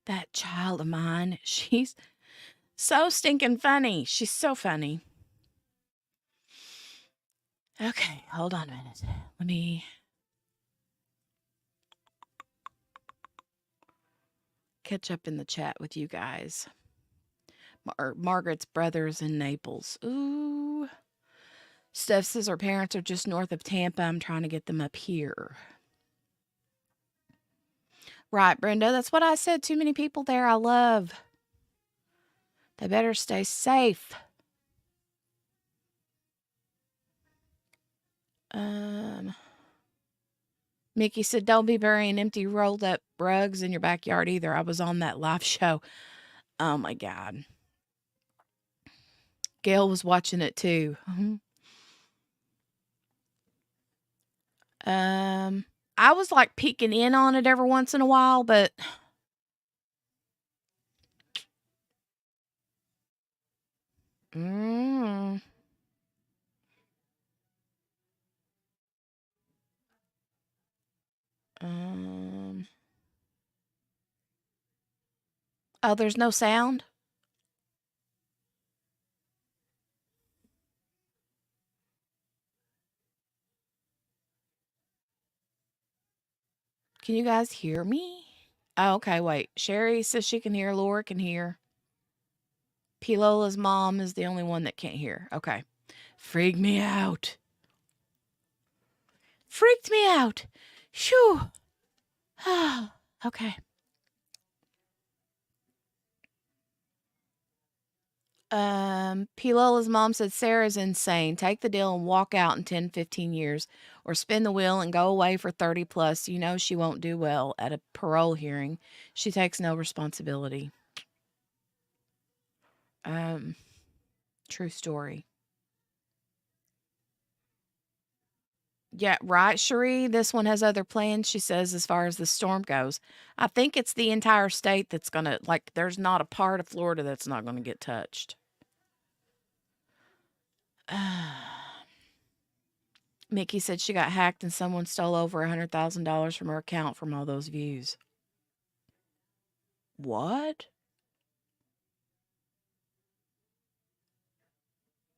That child of mine, she's so stinking funny. She's so funny. Okay, hold on a minute. Let me catch up in the chat with you guys. Margaret's brother's in Naples. Ooh. Steph says her parents are just north of Tampa. I'm trying to get them up here. Right, Brenda. That's what I said. Too many people there I love. They better stay safe. Mickey said, don't be burying empty rolled up rugs in your backyard either. I was on that live show. Oh my God. Gail was watching it too. I was like peeking in on it every once in a while, but oh, there's no sound? Can you guys hear me? Oh, okay, wait. Sherry says she can hear. Laura can hear. Pilola's mom is the only one that can't hear. Okay. Freaked me out. Freaked me out. Shoo. Okay. Pilola's mom said Sarah's insane. Take the deal and walk out in 10, 15 years or spin the wheel and go away for 30 plus. You know she won't do well at a parole hearing. She takes no responsibility. True story. Yeah, right, Cherie. This one has other plans, she says, as far as the storm goes. I think it's the entire state that's going to, like, there's not a part of Florida that's not going to get touched. Mickey said she got hacked and someone stole over $100,000 from her account from all those views. What?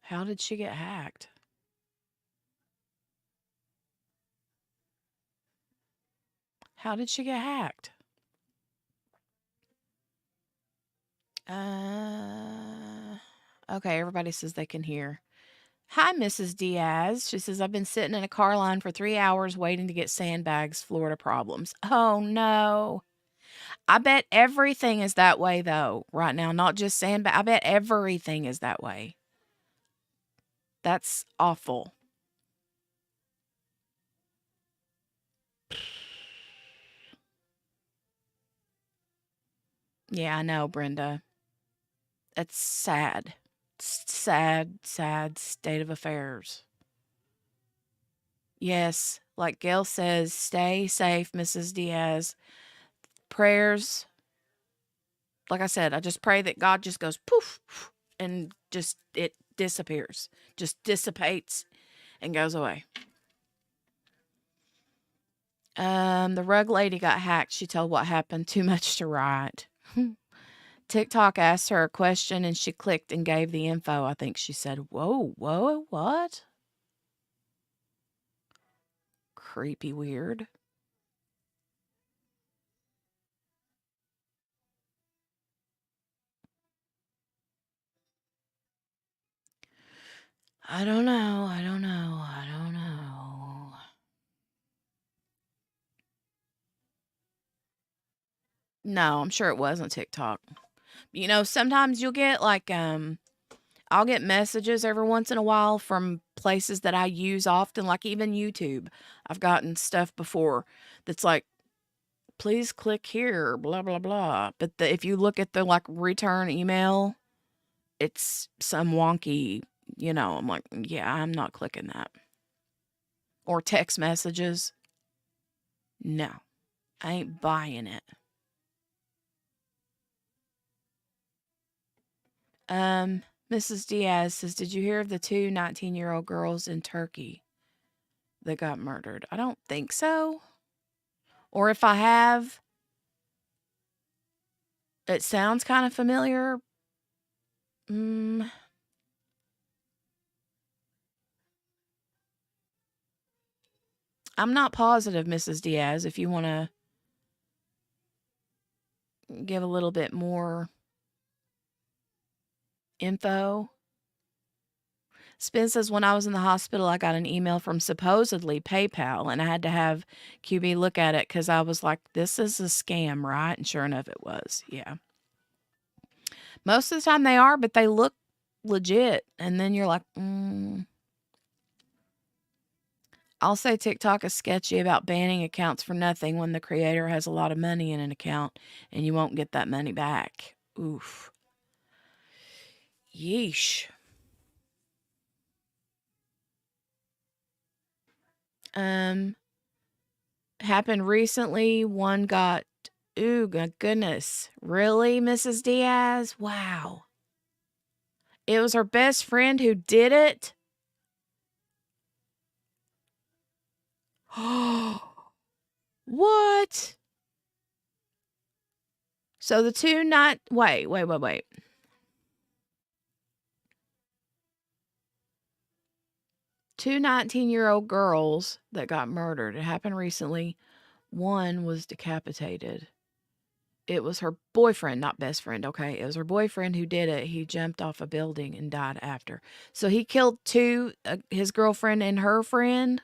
How did she get hacked? How did she get hacked? Okay, everybody says they can hear. Hi, Mrs. Diaz. She says, I've been sitting in a car line for 3 hours waiting to get sandbags, Florida problems. Oh, no. I bet everything is that way, though, right now. Not just sandbag. I bet everything is that way. That's awful. Yeah, I know, Brenda. It's sad. Sad, sad state of affairs. Yes, like Gail says, stay safe, Mrs. Diaz. Prayers. Like I said, I just pray that God just goes poof and just it disappears, just dissipates and goes away. The rug lady got hacked. She told what happened. Too much to write. TikTok asked her a question and she clicked and gave the info. I think she said, whoa, what? Creepy weird. I don't know. No, I'm sure it wasn't TikTok. You know, sometimes you'll get like I'll get messages every once in a while from places that I use often, like even YouTube. I've gotten stuff before that's like, please click here, blah blah blah. But if you look at the like return email, it's some wonky, you know, I'm like, yeah, I'm not clicking that. Or text messages. No, I ain't buying it. Mrs. Diaz says, did you hear of the 2 19-year-old girls in Turkey that got murdered? I don't think so. Or if I have, It sounds kind of familiar. Mm, I'm not positive, Mrs. Diaz, if you want to give a little bit more info. Spin says, when I was in the hospital, I got an email from supposedly PayPal, and I had to have QB look at it because I was like, this is a scam, right? And sure enough, it was. Yeah. Most of the time they are, but they look legit. And then you're like, I'll say TikTok is sketchy about banning accounts for nothing when the creator has a lot of money in an account and you won't get that money back. Oof. Yeesh. Happened recently. One got, ooh, my goodness. Really, Mrs. Diaz? Wow. It was her best friend who did it? What? So the two not, wait. Two 19-year-old girls that got murdered. It happened recently. One was decapitated. It was her boyfriend, not best friend, okay? It was her boyfriend who did it. He jumped off a building and died after. So he killed two, his girlfriend and her friend?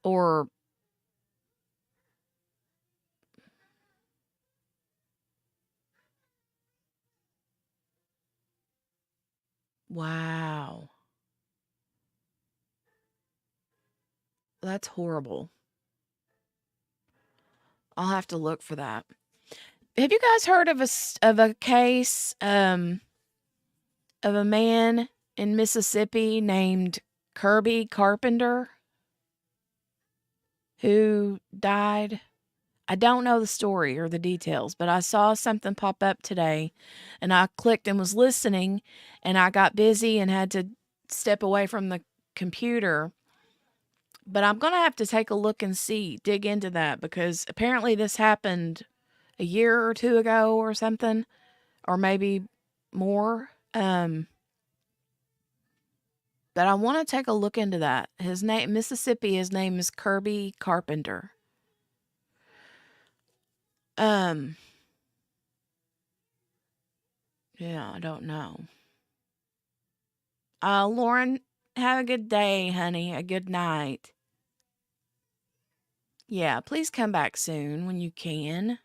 Or, wow. That's horrible. I'll have to look for that. Have you guys heard of a case of a man in Mississippi named Kirby Carpenter who died? I don't know the story or the details, but I saw something pop up today and I clicked and was listening and I got busy and had to step away from the computer. But I'm going to have to take a look and dig into that because apparently this happened a year or two ago or something, or maybe more. But I want to take a look into that. His name, Mississippi, his name is Kirby Carpenter. Yeah, I don't know. Lauren, have a good day, honey. A good night. Yeah, please come back soon when you can.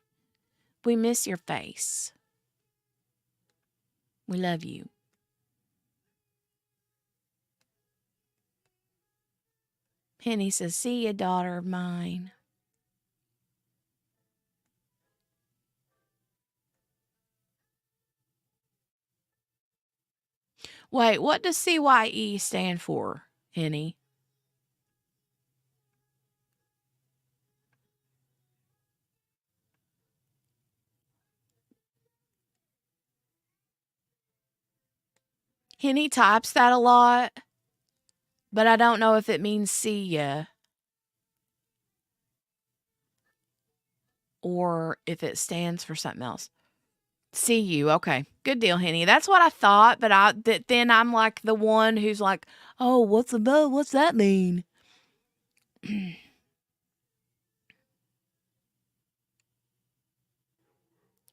We miss your face. We love you. Penny says, see ya, daughter of mine. Wait, what does CYE stand for, Henny? Henny types that a lot, but I don't know if it means see ya or if it stands for something else. See you. Okay. Good deal, Henny. That's what I thought, but then I'm like the one who's like, oh, what's that mean?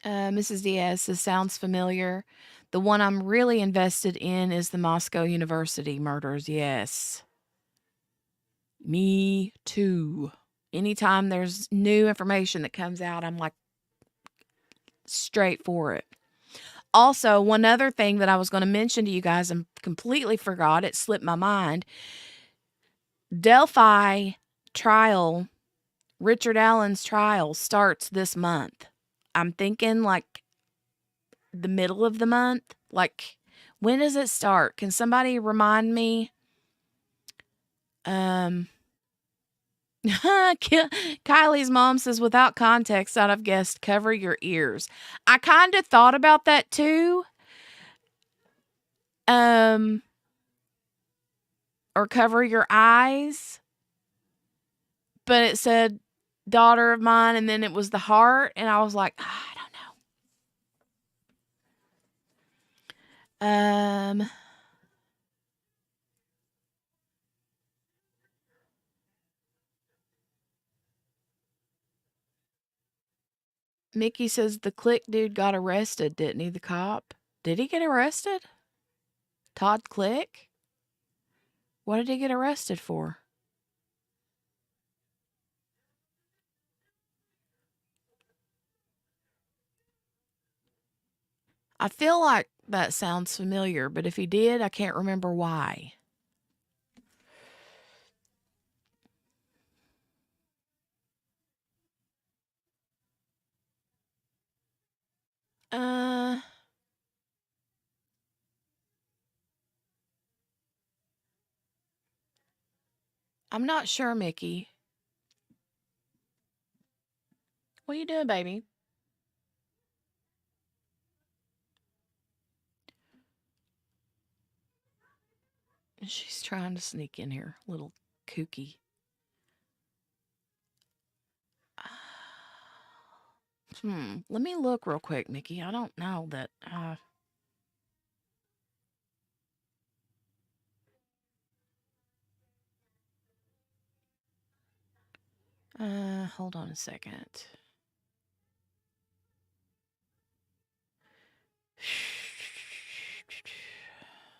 Mrs. Diaz, this sounds familiar. The one I'm really invested in is the Moscow University murders. Yes. Me too. Anytime there's new information that comes out, I'm like straight for it. Also, one other thing that I was going to mention to you guys and completely forgot, it slipped my mind. Delphi trial, Richard Allen's trial starts this month. I'm thinking like the middle of the month. Like, when does it start? Can somebody remind me? Kylie's mom says, without context, I'd have guessed cover your ears. I kind of thought about that too. Or cover your eyes. But it said daughter of mine, and then it was the heart, and I was like, I don't know. Mickey says the Click dude got arrested, didn't he? The cop. Did he get arrested? Todd Click? What did he get arrested for? I feel like that sounds familiar, but if he did, I can't remember why. I'm not sure, Mickey. What are you doing, baby? She's trying to sneak in here, little kooky. Let me look real quick, Mickey. I don't know that. Hold on a second.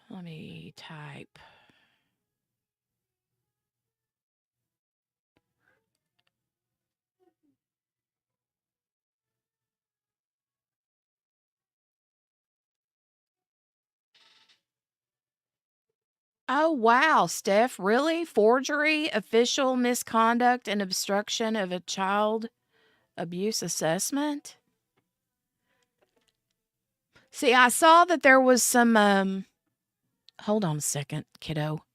Let me type. Oh, wow, Steph, really? Forgery, official misconduct, and obstruction of a child abuse assessment? See, I saw that there was some, hold on a second, kiddo.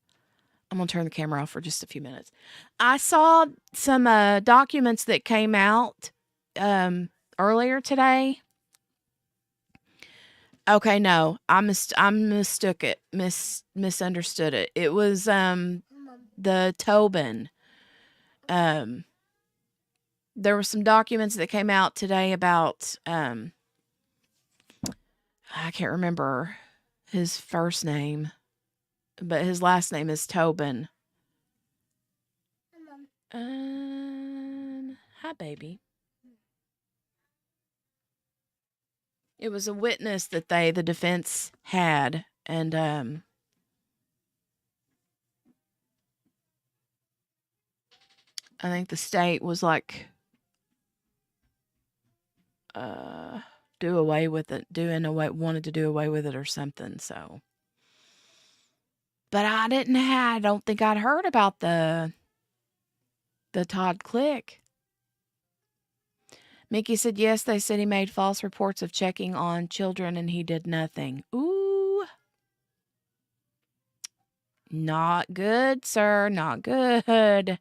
I'm going to turn the camera off for just a few minutes. I saw some documents that came out earlier today. Okay, no, I mistook it, misunderstood it. It was the Tobin. There were some documents that came out today about I can't remember his first name, but his last name is Tobin. Hi, baby. It was a witness that the defense had, and I think the state was like, do away with it, wanted to do away with it or something. So, but I don't think I'd heard about the Todd Click. Mickey said, yes, they said he made false reports of checking on children and he did nothing. Ooh. Not good, sir. Not good.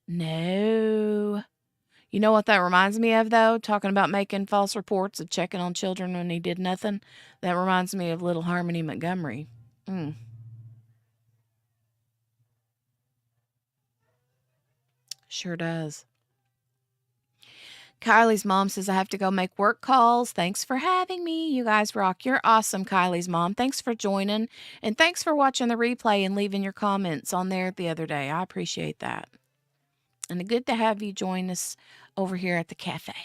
No. You know what that reminds me of, though? Talking about making false reports of checking on children when he did nothing. That reminds me of little Harmony Montgomery. Sure does. Kylie's mom says, I have to go make work calls. Thanks for having me. You guys rock. You're awesome, Kylie's mom. Thanks for joining. And thanks for watching the replay and leaving your comments on there the other day. I appreciate that. And good to have you join us over here at the cafe.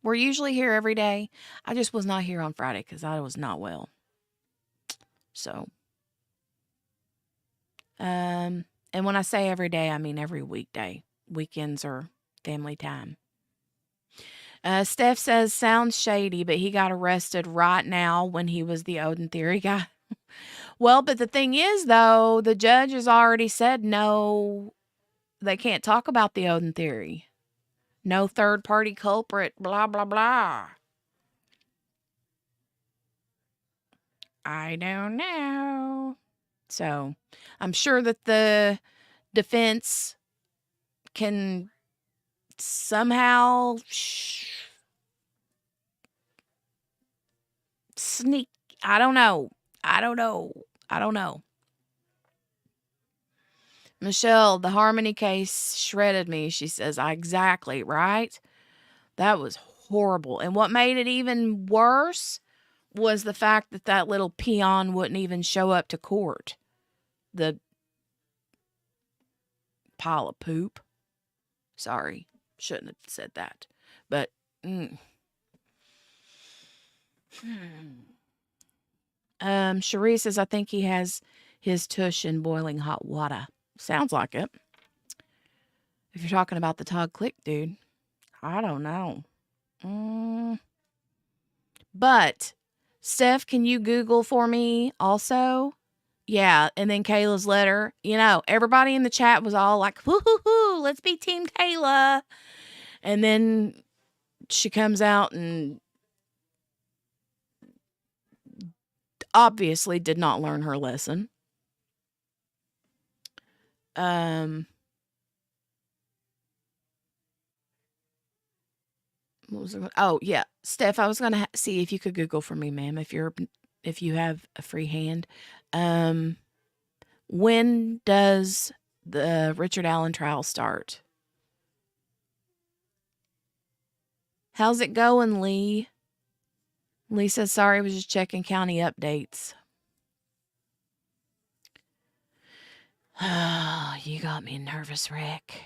We're usually here every day. I just was not here on Friday because I was not well. So, and when I say every day, I mean every weekday. Weekends are family time. Steph says, sounds shady, but he got arrested right now when he was the Odin Theory guy. Well, but the thing is, though, the judge has already said no, they can't talk about the Odin Theory. No third party culprit, blah, blah, blah. I don't know. So I'm sure that the defense can somehow sneak. I don't know. Michelle, the Harmony case shredded me. She says, exactly, right? That was horrible. And what made it even worse was the fact that that little peon wouldn't even show up to court. The pile of poop. Sorry, shouldn't have said that. But, Cherie says, I think he has his tush in boiling hot water. Sounds like it. If you're talking about the Todd Click dude, I don't know. But, Steph, can you Google for me also? Yeah, and then Kayla's letter. You know, everybody in the chat was all like, woo-hoo-hoo, let's be Team Kayla. And then she comes out and obviously did not learn her lesson. What was it? Oh, yeah. Steph, I was going to see if you could Google for me, ma'am, if you have a free hand. When does the Richard Allen trial start? How's it going, Lee? Lee says, sorry, I was just checking county updates. Oh, you got me nervous, Rick.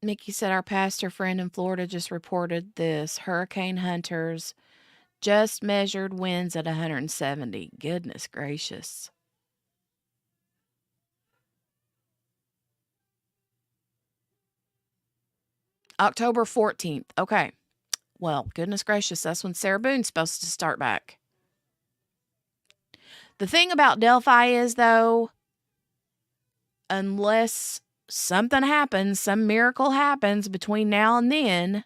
Mickey said our pastor friend in Florida just reported this. Hurricane hunters just measured winds at 170. Goodness gracious. October 14th. Okay. Well, goodness gracious, that's when Sarah Boone's supposed to start back. The thing about Delphi is, though, unless something happens, some miracle happens between now and then,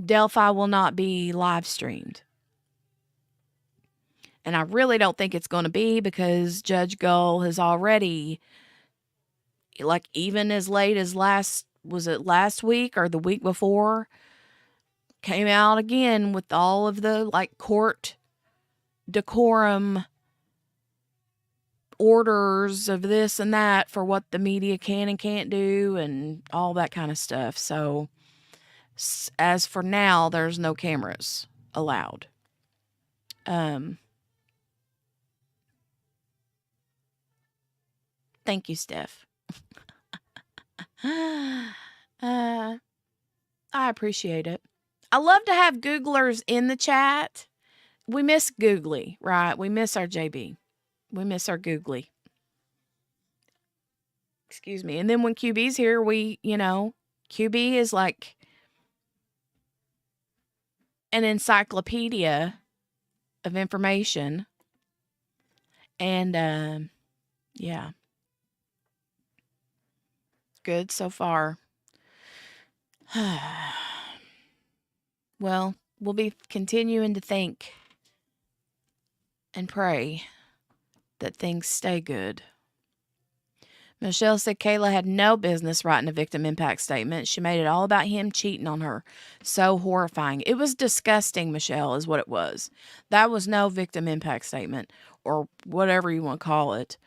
Delphi will not be live streamed. And I really don't think it's going to be because Judge Gull has already, like, even as late as last week or the week before, came out again with all of the, like, court decorum orders of this and that for what the media can and can't do and all that kind of stuff. So as for now, there's no cameras allowed. Thank you, Steph. I appreciate it. I love to have Googlers in the chat. We miss Googly, right? We miss our JB. We miss our Googly. Excuse me. And then when QB's here, QB is like an encyclopedia of information. And, yeah. Good so far. Well, we'll be continuing to think and pray that things stay good. Michelle said Kayla had no business writing a victim impact statement. She made it all about him cheating on her. So horrifying. It was disgusting, Michelle, is what it was. That was no victim impact statement or whatever you want to call it.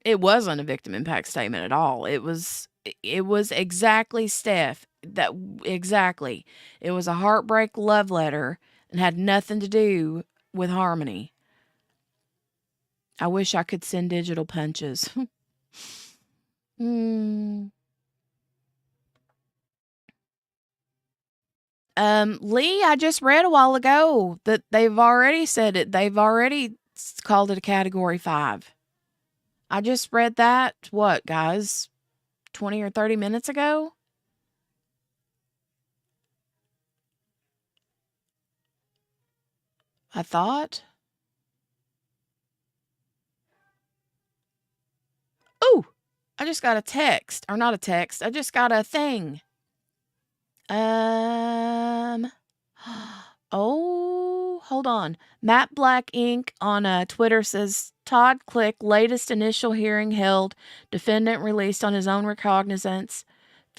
It wasn't a victim impact statement at all. It was exactly, Steph, exactly. It was a heartbreak love letter and had nothing to do with Harmony. I wish I could send digital punches. Lee, I just read a while ago that they've already said it. They've already called it a Category 5. I just read that, what, guys, 20 or 30 minutes ago? I thought. Ooh, I just got a text. Or not a text. I just got a thing. Oh, hold on. Matt Black Inc. on Twitter says, Todd Click, latest initial hearing held, defendant released on his own recognizance,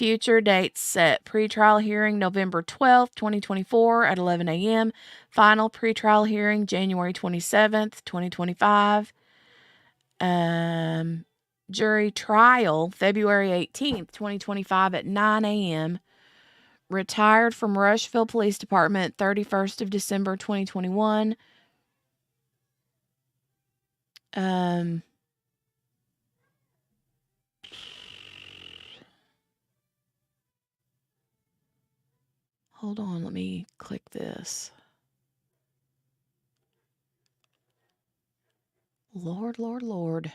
Future dates set. Pretrial hearing November 12th, 2024 at 11 a.m. Final pretrial hearing January 27th, 2025. Jury trial February 18th, 2025 at 9 a.m. Retired from Rushville Police Department 31st of December, 2021. Hold on, let me click this. Lord, Lord, Lord.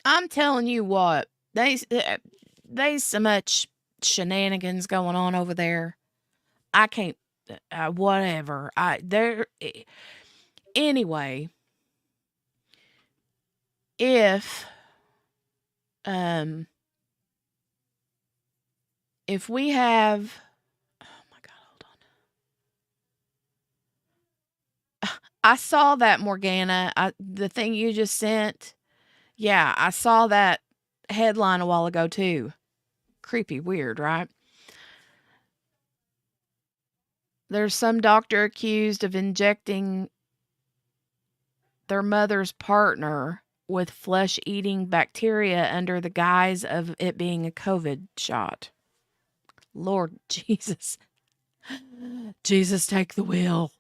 I'm telling you what, there's so much shenanigans going on over there. I can't, whatever. Anyway, if we have, oh my God, hold on. I saw that, Morgana. The thing you just sent. Yeah, I saw that headline a while ago too. Creepy, weird, right? There's some doctor accused of injecting their mother's partner with flesh-eating bacteria under the guise of it being a COVID shot. Lord Jesus. Jesus, take the wheel.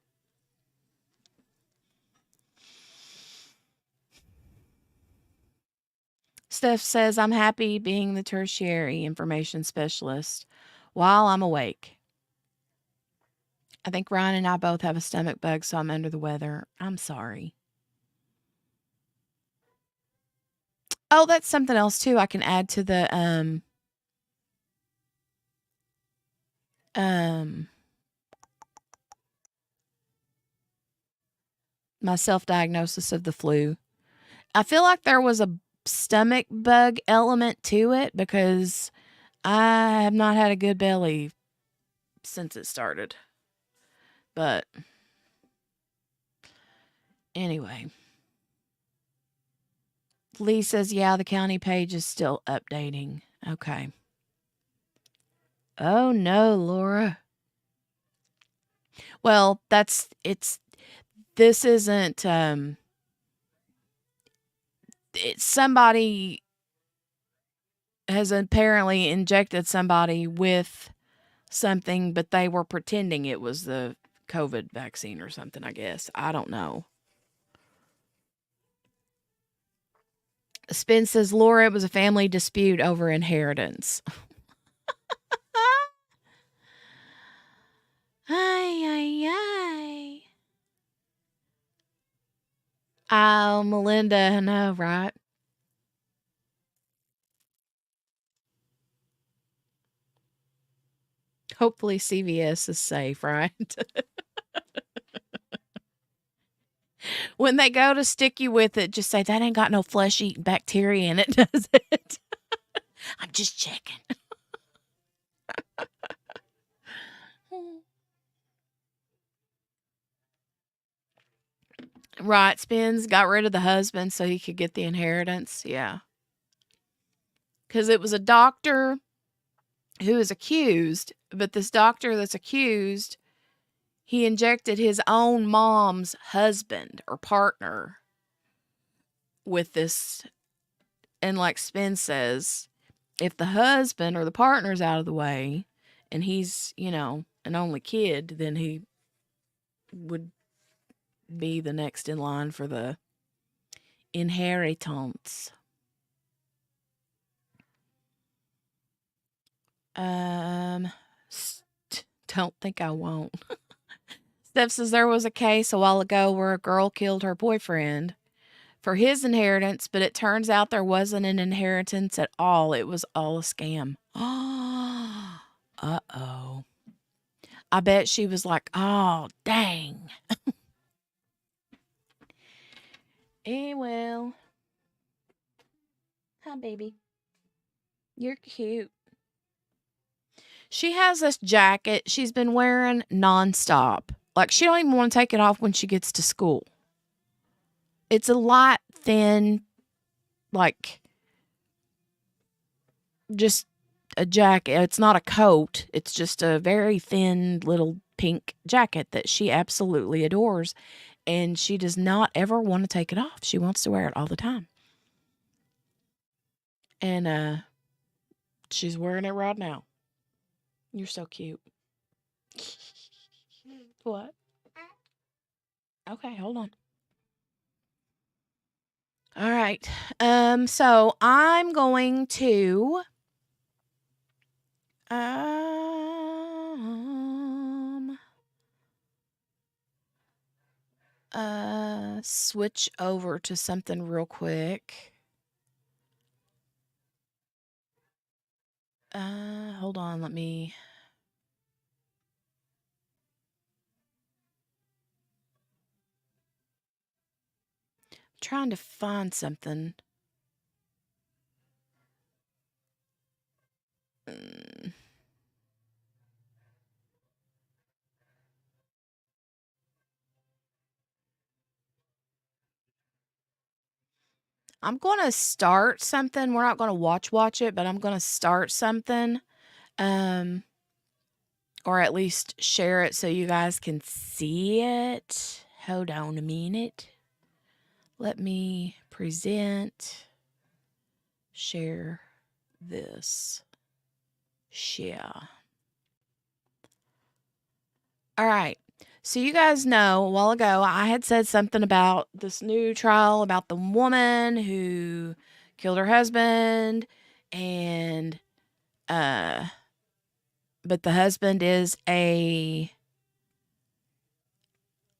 Steph says, I'm happy being the tertiary information specialist while I'm awake. I think Ryan and I both have a stomach bug, so I'm under the weather. I'm sorry. Oh, that's something else too I can add to the my self-diagnosis of the flu. I feel like there was a stomach bug element to it because I have not had a good belly since it started. But anyway. Lee says, yeah, the county page is still updating. Okay. Oh no, Laura. Well, this isn't, somebody has apparently injected somebody with something, but they were pretending it was the COVID vaccine or something, I guess. I don't know. Spin says, Laura, it was a family dispute over inheritance. Ay, ay, ay. Oh, Melinda, I know, right? Hopefully CVS is safe, right? When they go to stick you with it, just say, that ain't got no flesh-eating bacteria in it, does it? I'm just checking. Right, Spins got rid of the husband so he could get the inheritance. Yeah. Because it was a doctor who is accused, but this doctor that's accused, he injected his own mom's husband or partner with this. And like Spin says, if the husband or the partner's out of the way and he's, an only kid, then he would be the next in line for the inheritance. Don't think I won't. Steph says there was a case a while ago where a girl killed her boyfriend for his inheritance, but it turns out there wasn't an inheritance at all. It was all a scam. Uh-oh. I bet she was like, oh, dang. Well. Hi, baby. You're cute. She has this jacket she's been wearing nonstop. Like, she don't even want to take it off when she gets to school. It's a light, thin, like, just a jacket. It's not a coat. It's just a very thin little pink jacket that she absolutely adores. And she does not ever want to take it off. She wants to wear it all the time. And she's wearing it right now. You're so cute. What? Okay, hold on. All right. So I'm going to switch over to something real quick. Hold on, let me trying to find something. I'm gonna start something. We're not gonna watch it, but I'm gonna start something. Um, or at least share it so you guys can see it. Hold on a minute. Let me present, share this. Share. All right. So you guys know a while ago I had said something about this new trial about the woman who killed her husband and but the husband is a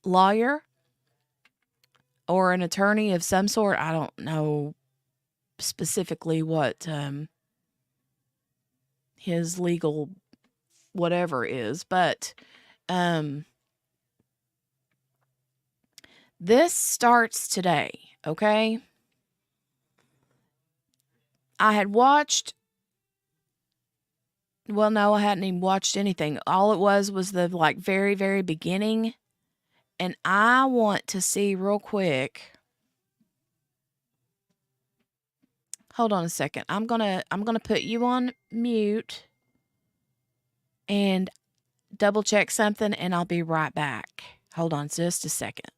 lawyer or an attorney of some sort. I don't know specifically what his legal whatever is, but this starts today, okay? I had watched well, no, I hadn't even watched anything. All it was the, like, very, very beginning, and I want to see real quick. Hold on a second. I'm gonna put you on mute and double check something, and I'll be right back. Hold on just a second.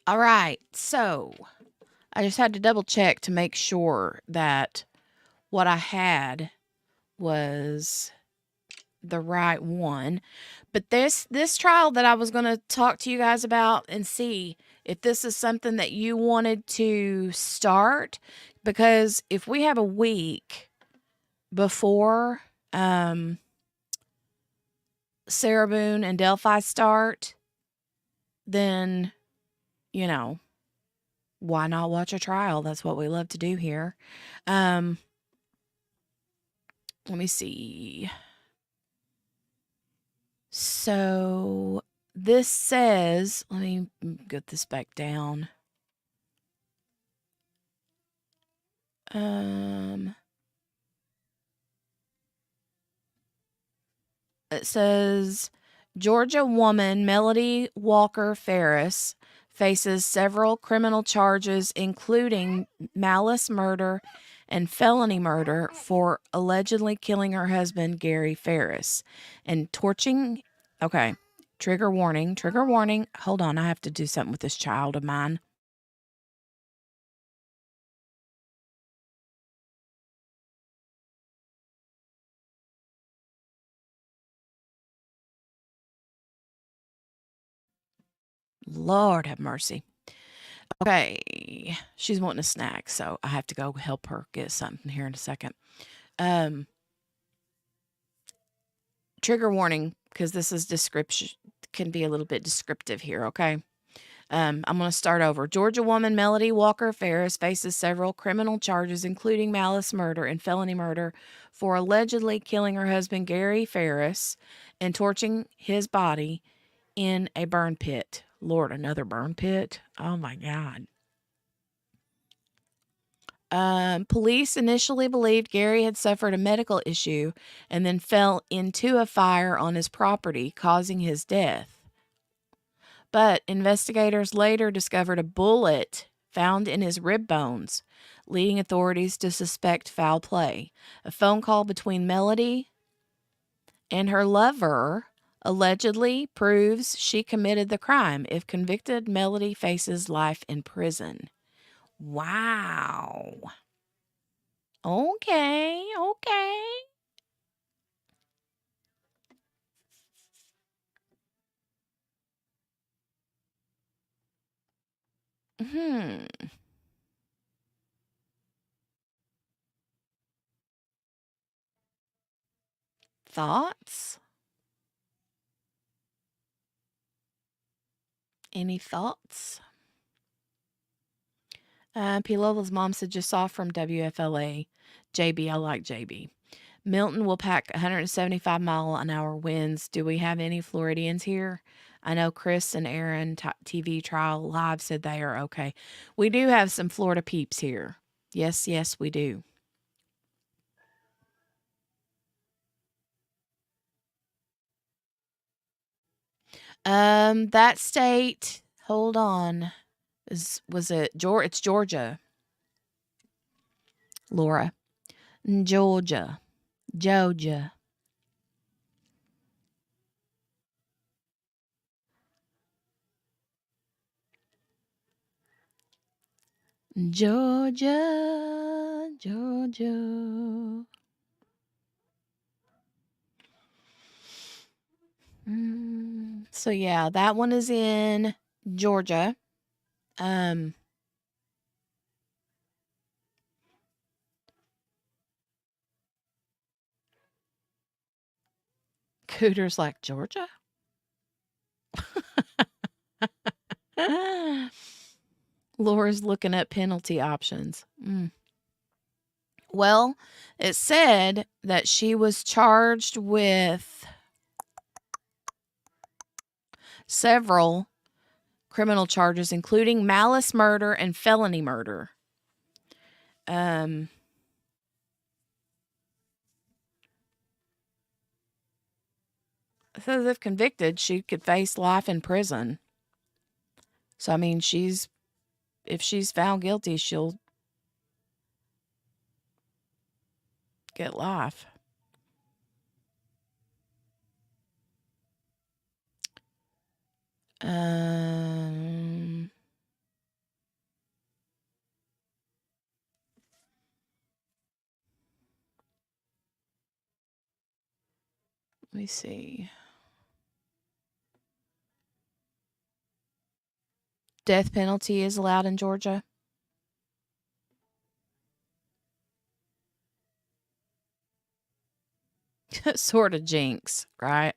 All right. So, I just had to double check to make sure that what I had was the right one. But this trial that I was going to talk to you guys about and see if this is something that you wanted to start, because if we have a week before Sarah Boone and Delphi start, then why not watch a trial? That's what we love to do here. Let me see. So this says, let me get this back down. It says Georgia woman Melody Walker Ferris faces several criminal charges, including malice murder and felony murder for allegedly killing her husband, Gary Ferris, and torching. Okay, trigger warning, trigger warning. Hold on, I have to do something with this child of mine. Lord have mercy. Okay, she's wanting a snack, so I have to go help her get something here in a second. Trigger warning, because this is description, can be a little bit descriptive here, okay? I'm going to start over. Georgia woman Melody Walker Ferris faces several criminal charges, including malice murder and felony murder, for allegedly killing her husband, Gary Ferris, and torching his body in a burn pit. Lord, another burn pit? Oh, my God. Police initially believed Gary had suffered a medical issue and then fell into a fire on his property, causing his death. But investigators later discovered a bullet found in his rib bones, leading authorities to suspect foul play. A phone call between Melody and her lover allegedly proves she committed the crime. If convicted, Melody faces life in prison. Wow. Okay, okay. Hmm. Thoughts? Any thoughts? P. Lovell's mom said just saw from WFLA. JB, I like JB. Milton will pack 175-mile-an-hour winds. Do we have any Floridians here? I know Chris and Aaron, TV Trial Live, said they are okay. We do have some Florida peeps here. Yes, yes, we do. That state, hold on. Was it Georgia? It's Georgia. Laura. Georgia. Georgia. Georgia. Georgia. So yeah, that one is in Georgia. Cooter's like Georgia. Laura's looking at penalty options. Well, it said that she was charged with several criminal charges, including malice murder and felony murder. So if convicted, she could face life in prison. So, I mean, if she's found guilty, she'll get life. Let me see. Death penalty is allowed in Georgia. Sort of jinx, right?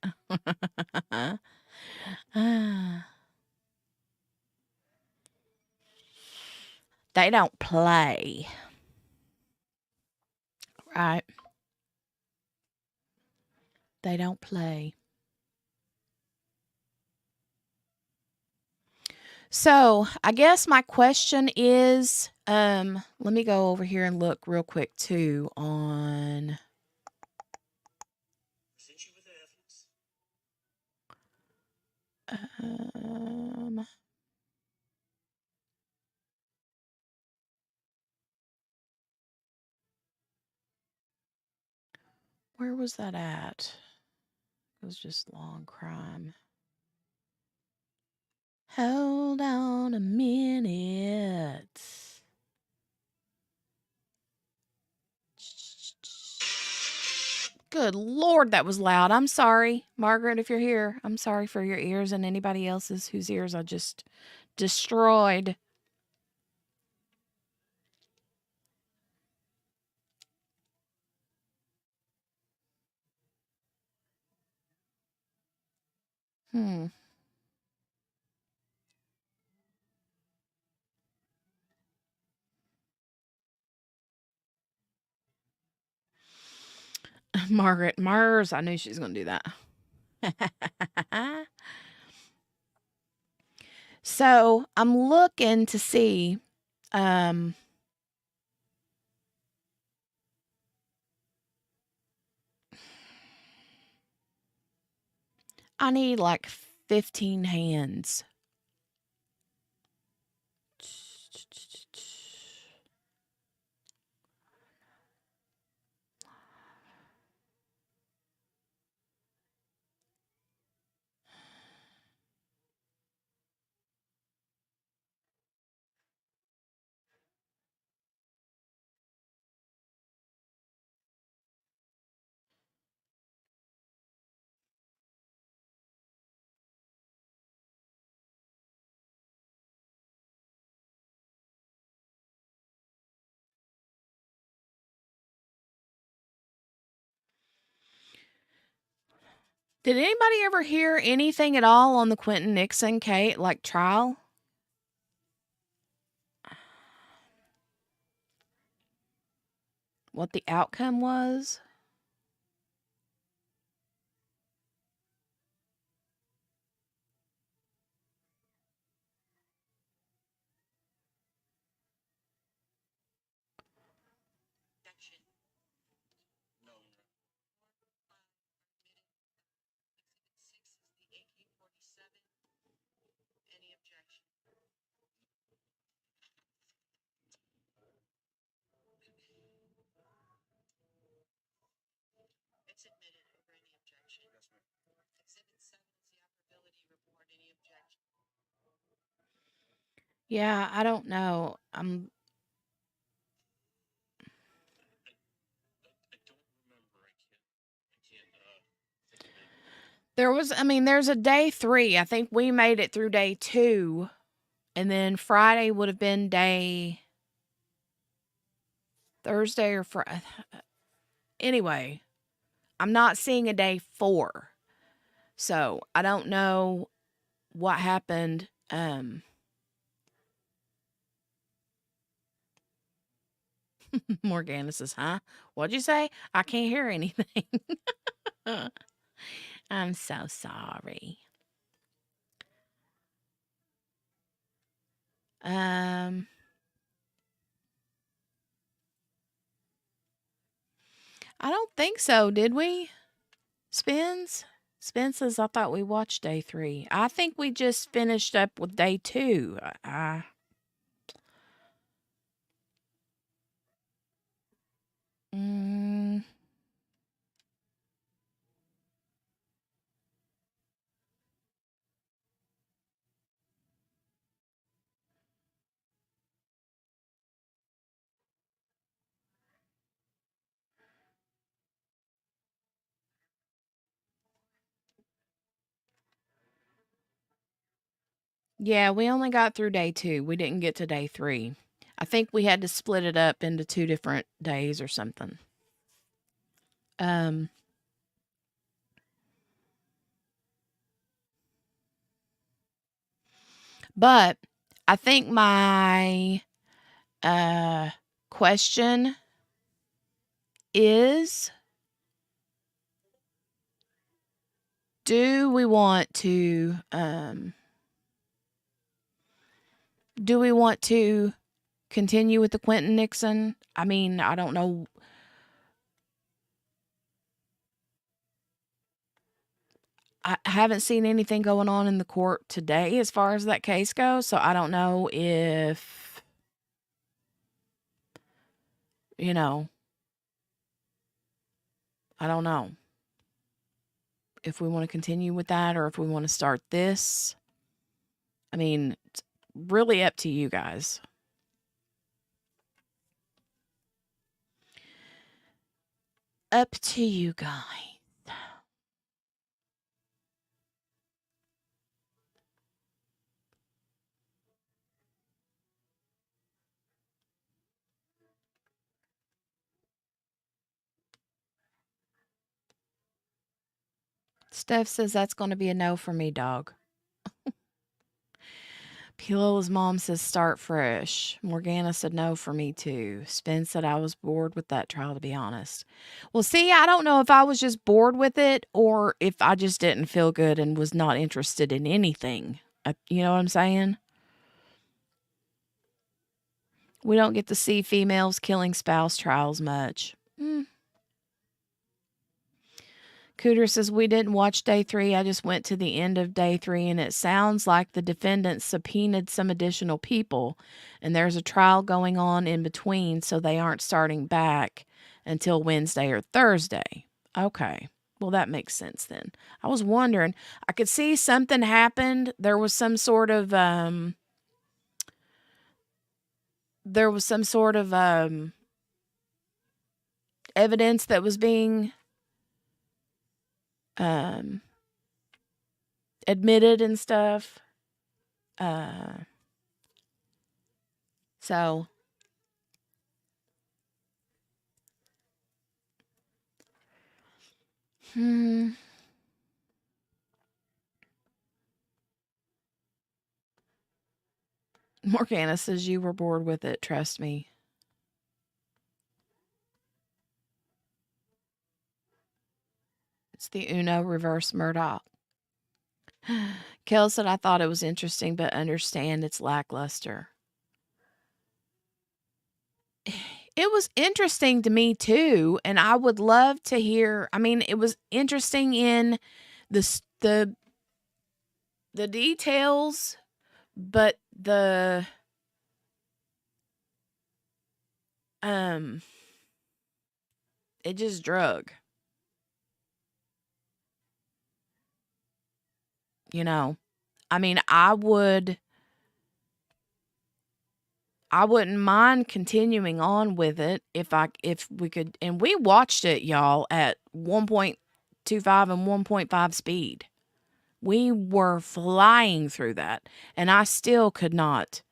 They don't play. Right? They don't play. So, I guess my question is, let me go over here and look real quick too on um where was that at? It was just long crime. Hold on a minute. Good Lord, that was loud. I'm sorry, Margaret, if you're here. I'm sorry for your ears and anybody else's whose ears I just destroyed. Hmm. Margaret Mars, I knew she was going to do that. So I'm looking to see. Um, I need like 15 hands. Did anybody ever hear anything at all on the Quentin Nixon Kate like trial? What the outcome was? Yeah, I don't know. There's a day 3. I think we made it through day 2, and then Friday would have been day Thursday or Friday. Anyway, I'm not seeing a day 4. So, I don't know what happened. Morgana says, "Huh? What'd you say? I can't hear anything." I'm so sorry. Um, I don't think so, did we? Spins? Spin says, I thought we watched day 3. I think we just finished up with day 2. Mm, yeah, we only got through day 2. We didn't get to day 3. I think we had to split it up into 2 different days or something. Um, but I think my Question is, do we want to continue with the Quentin Nixon? I mean, I don't know. I haven't seen anything going on in the court today as far as that case goes, so I don't know if, you know, I don't know if we want to continue with that or if we want to start this. I mean, it's really up to you guys. Up to you guys. Steph says that's going to be a no for me, dog. Pilow's mom says start fresh. Morgana said no for me too. Spence said I was bored with that trial, to be honest. Well, see, I don't know if I was just bored with it or if I just didn't feel good and was not interested in anything. You know what I'm saying? We don't get to see females killing spouse trials much. Cooter says, we didn't watch day 3. I just went to the end of day 3, and it sounds like the defendant subpoenaed some additional people, and there's a trial going on in between, so they aren't starting back until Wednesday or Thursday. Okay. Well, that makes sense then. I was wondering. I could see something happened. There was some sort of evidence that was being admitted and stuff. So Morgana says you were bored with it, trust me. It's the Uno reverse Murdoch. Kel said, I thought it was interesting, but understand it's lackluster. It was interesting to me too, and I would love to hear. I mean, it was interesting in the details, but it just drug. You know, I mean, I wouldn't mind continuing on with it if we could. And we watched it, y'all, at 1.25 and 1.5 speed. We were flying through that, and I still could not.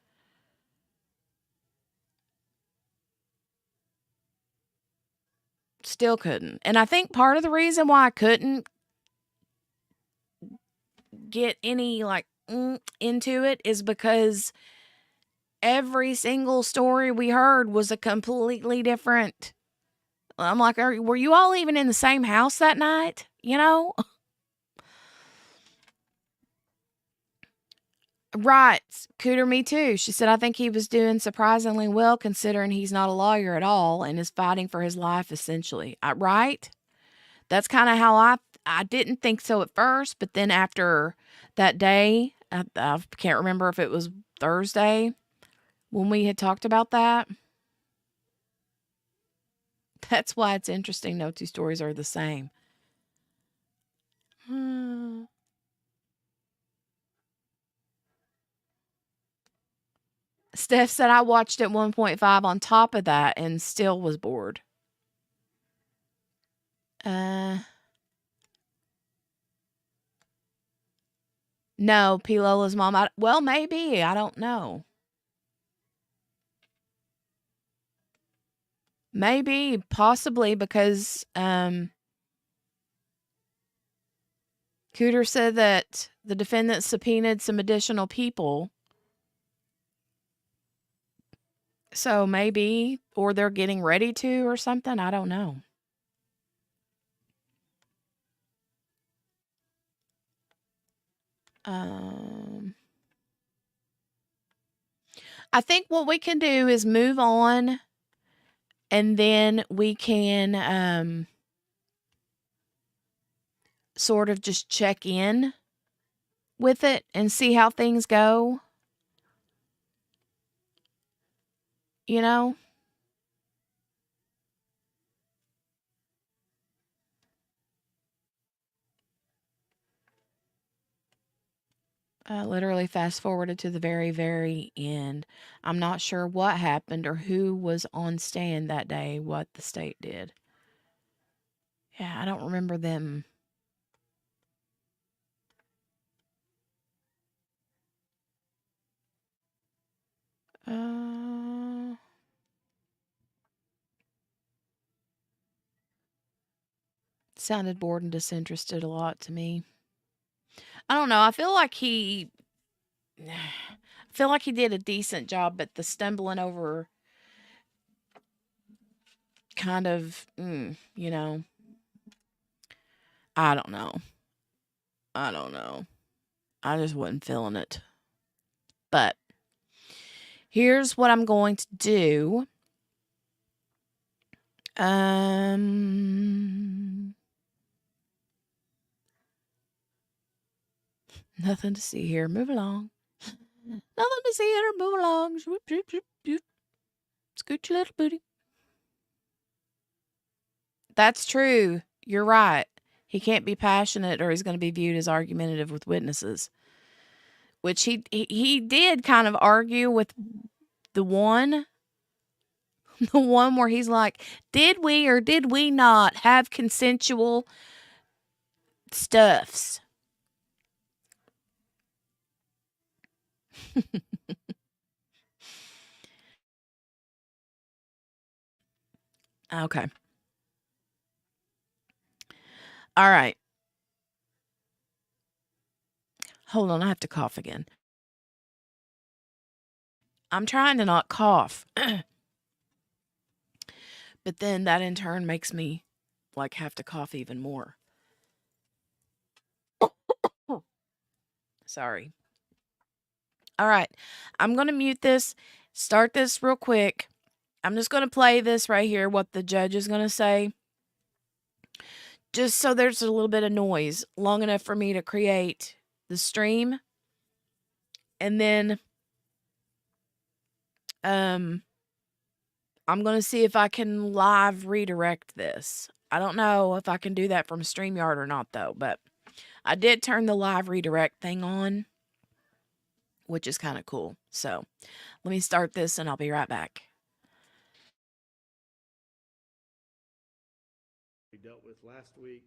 Still couldn't. And I think part of the reason why I couldn't get any into it is because every single story we heard was a completely different. I'm like, were you all even in the same house that night? You know? Right. Cooter, me too. She said, I think he was doing surprisingly well considering he's not a lawyer at all and is fighting for his life essentially. Right? That's kind of how I didn't think so at first, but then after that day, I can't remember if it was Thursday when we had talked about that. That's why it's interesting. No two stories are the same. Steph said I watched at 1.5 on top of that and still was bored. No, P. Lola's mom. Well, maybe. I don't know. Maybe, possibly, because Cooter said that the defendant subpoenaed some additional people. So maybe, or they're getting ready to or something. I don't know. I think what we can do is move on, and then we can sort of just check in with it and see how things go. You know? Literally fast forwarded to the very, very end. I'm not sure what happened or who was on stand that day, what the state did. Yeah, I don't remember them. Uh, sounded bored and disinterested a lot to me. I don't know. I feel like he did a decent job, but the stumbling over kind of, you know, I don't know. I don't know. I just wasn't feeling it. But here's what I'm going to do. Nothing to see here. Move along. Nothing to see here. Move along. Swoop, swoop, swoop, swoop. Scoot your little booty. That's true. You're right. He can't be passionate or he's going to be viewed as argumentative with witnesses. Which he did kind of argue with the one the one where he's like, did we or did we not have consensual stuffs? Okay. All right. Hold on, I have to cough again. I'm trying to not cough. But then that in turn makes me like have to cough even more. Sorry. All right. I'm going to mute this, start this real quick. I'm just going to play this right here, what the judge is going to say. Just so there's a little bit of noise, long enough for me to create the stream. And then I'm going to see if I can live redirect this. I don't know if I can do that from StreamYard or not, though, but I did turn the live redirect thing on, which is kind of cool. So let me start this and I'll be right back. We dealt with last week.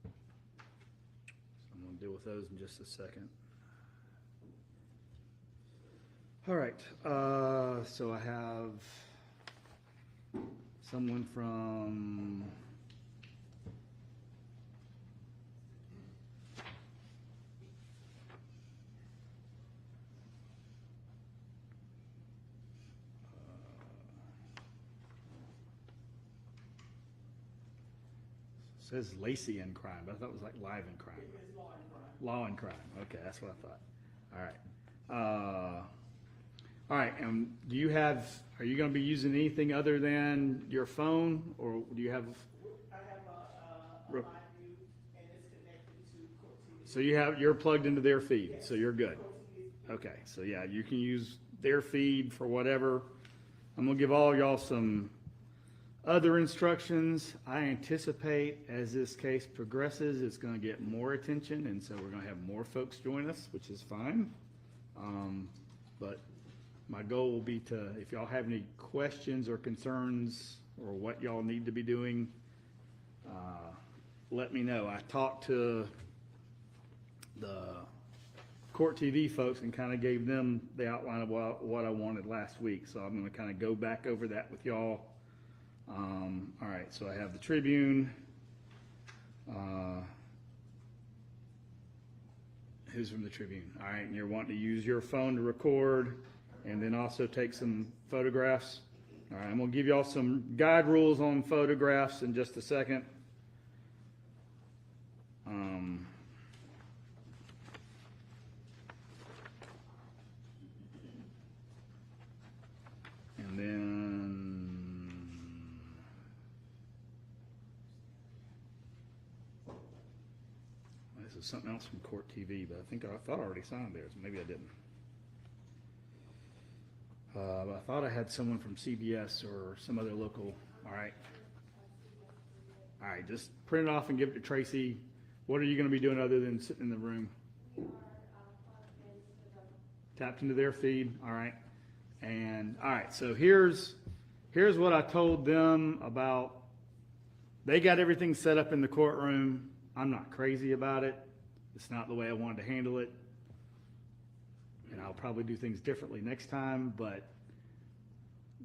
So I'm going to deal with those in just a second. All right. So I have someone from says Lacey in crime, but I thought it was like live in crime. It's law and crime. Law and crime. Okay, that's what I thought. All right. All right. Do you have? Are you going to be using anything other than your phone, or do you have? I have a live view, and it's connected to Court TV. So you're plugged into their feed, yes. So you're good. Okay. So yeah, you can use their feed for whatever. I'm gonna give all y'all some other instructions. I anticipate as this case progresses, it's going to get more attention, and so we're going to have more folks join us, which is fine. But my goal will be to, if y'all have any questions or concerns or what y'all need to be doing, let me know. I talked to the Court TV folks and kind of gave them the outline of what I wanted last week, so I'm going to kind of go back over that with y'all. All right, so I have the Tribune. Who's from the Tribune? All right, and you're wanting to use your phone to record and then also take some photographs? All right, I'm gonna give y'all some guide rules on photographs in just a second. And then this is something else from Court TV, but I thought I already signed theirs. Maybe I didn't. I thought I had someone from CBS or some other local. All right. All right, just print it off and give it to Tracy. What are you going to be doing other than sitting in the room? Tapped into their feed. All right. And all right, so here's what I told them about. They got everything set up in the courtroom. I'm not crazy about it. It's not the way I wanted to handle it. And I'll probably do things differently next time, but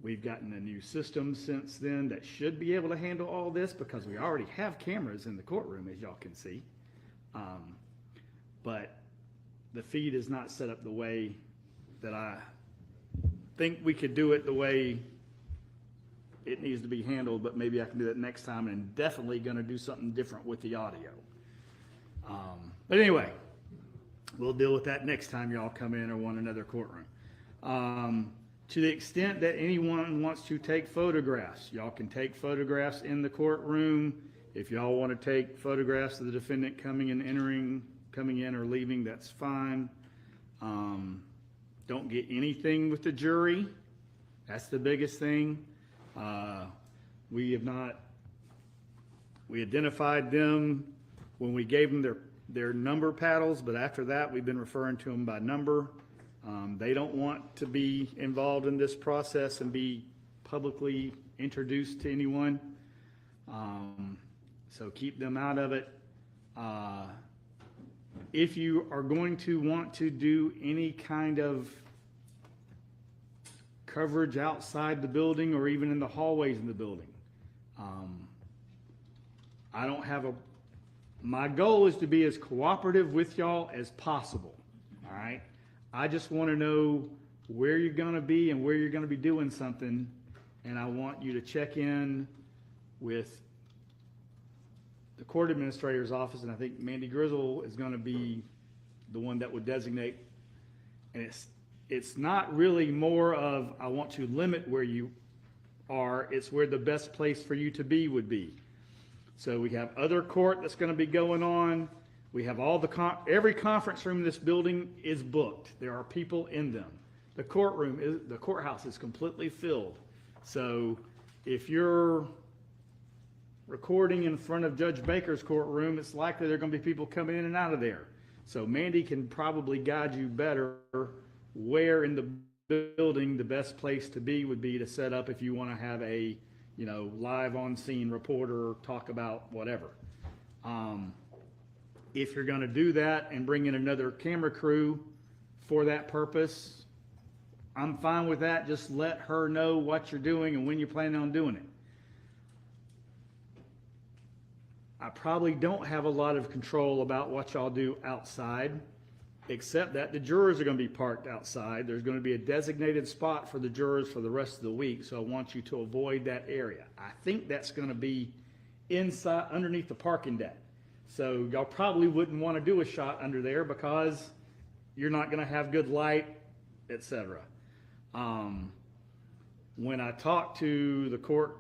we've gotten a new system since then that should be able to handle all this because we already have cameras in the courtroom, as y'all can see. But the feed is not set up the way that I think we could do it the way it needs to be handled, but maybe I can do that next time, and definitely going to do something different with the audio. But anyway, we'll deal with that next time y'all come in or want another courtroom. To the extent that anyone wants to take photographs, y'all can take photographs in the courtroom. If y'all want to take photographs of the defendant coming in or leaving, that's fine. Don't get anything with the jury. That's the biggest thing. We identified them when we gave them their number paddles, but after that, we've been referring to them by number. They don't want to be involved in this process and be publicly introduced to anyone. So keep them out of it. If you are going to want to do any kind of coverage outside the building or even in the hallways in the building, my goal is to be as cooperative with y'all as possible, all right? I just want to know where you're going to be and where you're going to be doing something, and I want you to check in with the court administrator's office, and I think Mandy Grizzle is going to be the one that would designate. And it's not really more of I want to limit where you are, it's where the best place for you to be would be. So we have other court that's going to be going on. We have every conference room in this building is booked. There are people in them. The courthouse is completely filled. So if you're recording in front of Judge Baker's courtroom, it's likely there are going to be people coming in and out of there. So Mandy can probably guide you better where in the building the best place to be would be to set up if you want to have a, live on scene reporter talk about whatever. If you're going to do that and bring in another camera crew for that purpose, I'm fine with that. Just let her know what you're doing and when you're planning on doing it. I probably don't have a lot of control about what y'all do outside, except that the jurors are going to be parked outside. There's going to be a designated spot for the jurors for the rest of the week, so I want you to avoid that area. I think that's going to be inside, underneath the parking deck. So y'all probably wouldn't want to do a shot under there because you're not going to have good light, etc. When I talked to the court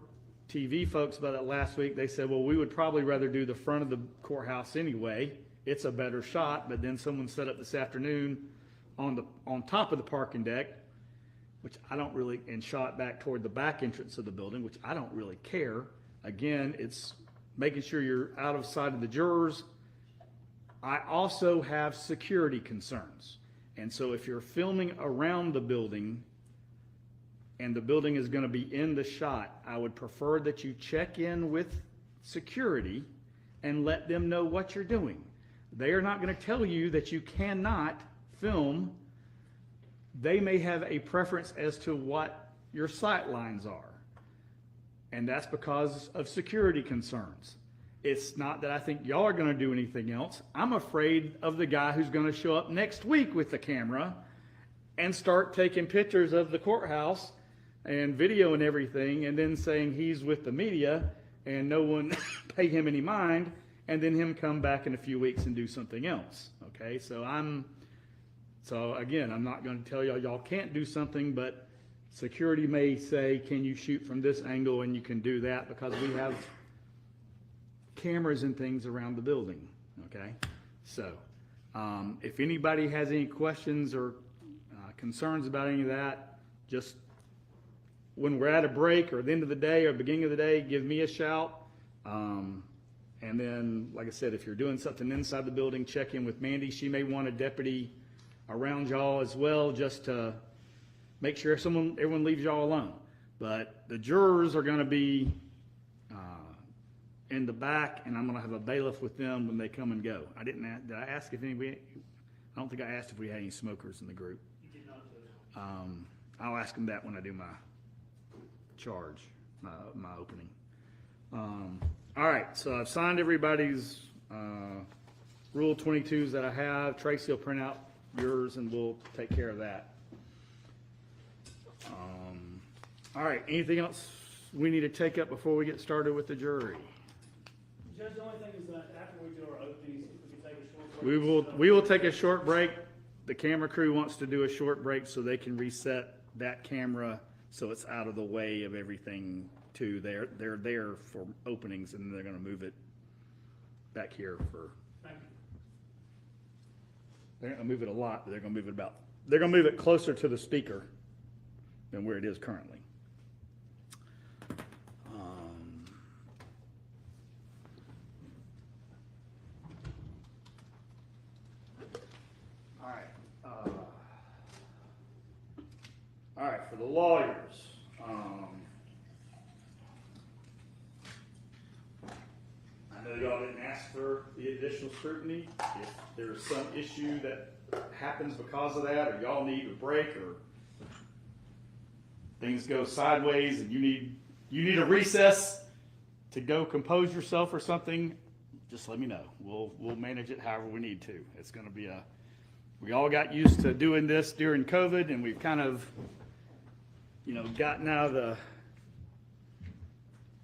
TV folks about it last week, they said, well, we would probably rather do the front of the courthouse anyway. It's a better shot, but then someone set up this afternoon on top of the parking deck, which I don't really, and shot back toward the back entrance of the building, which I don't really care. Again, it's making sure you're out of sight of the jurors. I also have security concerns. And so if you're filming around the building and the building is going to be in the shot, I would prefer that you check in with security and let them know what you're doing. They are not going to tell you that you cannot film. They may have a preference as to what your sight lines are. And that's because of security concerns. it's not that I think y'all are going to do anything else. I'm afraid of the guy who's going to show up next week with the camera and start taking pictures of the courthouse and video and everything, and then saying he's with the media and no one pay him any mind, and then him come back in a few weeks and do something else. Okay, so again, I'm not going to tell y'all can't do something, but security may say, can you shoot from this angle, and you can do that because we have cameras and things around the building. Okay, so if anybody has any questions or concerns about any of that, just when we're at a break or the end of the day or beginning of the day, give me a shout. And then, like I said, if you're doing something inside the building, check in with Mandy. She may want a deputy around y'all as well, just to make sure everyone leaves y'all alone. But the jurors are going to be in the back, and I'm going to have a bailiff with them when they come and go. Did I ask if anybody? I don't think I asked if we had any smokers in the group. You did not. I'll ask them that when I do my charge, my opening. All right, so I've signed everybody's Rule 22s that I have. Tracy will print out yours, and we'll take care of that. All right, anything else we need to take up before we get started with the jury? Judge, the only thing is that after we do our openings, if we could take a short break. We will take a short break. The camera crew wants to do a short break so they can reset that camera so it's out of the way of everything too. They're there for openings, and they're going to move it back here for. Thank you. They're not going to move it a lot, but they're going to move it closer to the speaker than where it is currently. All right, for the lawyers, I know y'all didn't ask for the additional scrutiny. If there's some issue that happens because of that, or y'all need a break, or things go sideways and you need a recess to go compose yourself or something, just let me know. We'll manage it however we need to. It's going to be we all got used to doing this during COVID, and we've kind of gotten out of the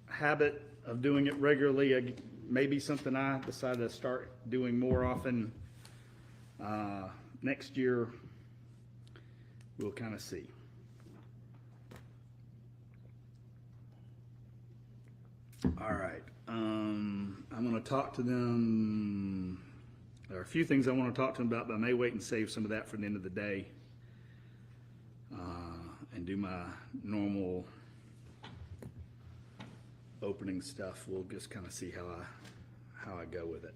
habit of doing it regularly. Maybe something I decided to start doing more often next year. We'll kind of see. All right. I'm going to talk to them. There are a few things I want to talk to them about, but I may wait and save some of that for the end of the day. And do my normal opening stuff. We'll just kind of see how I go with it.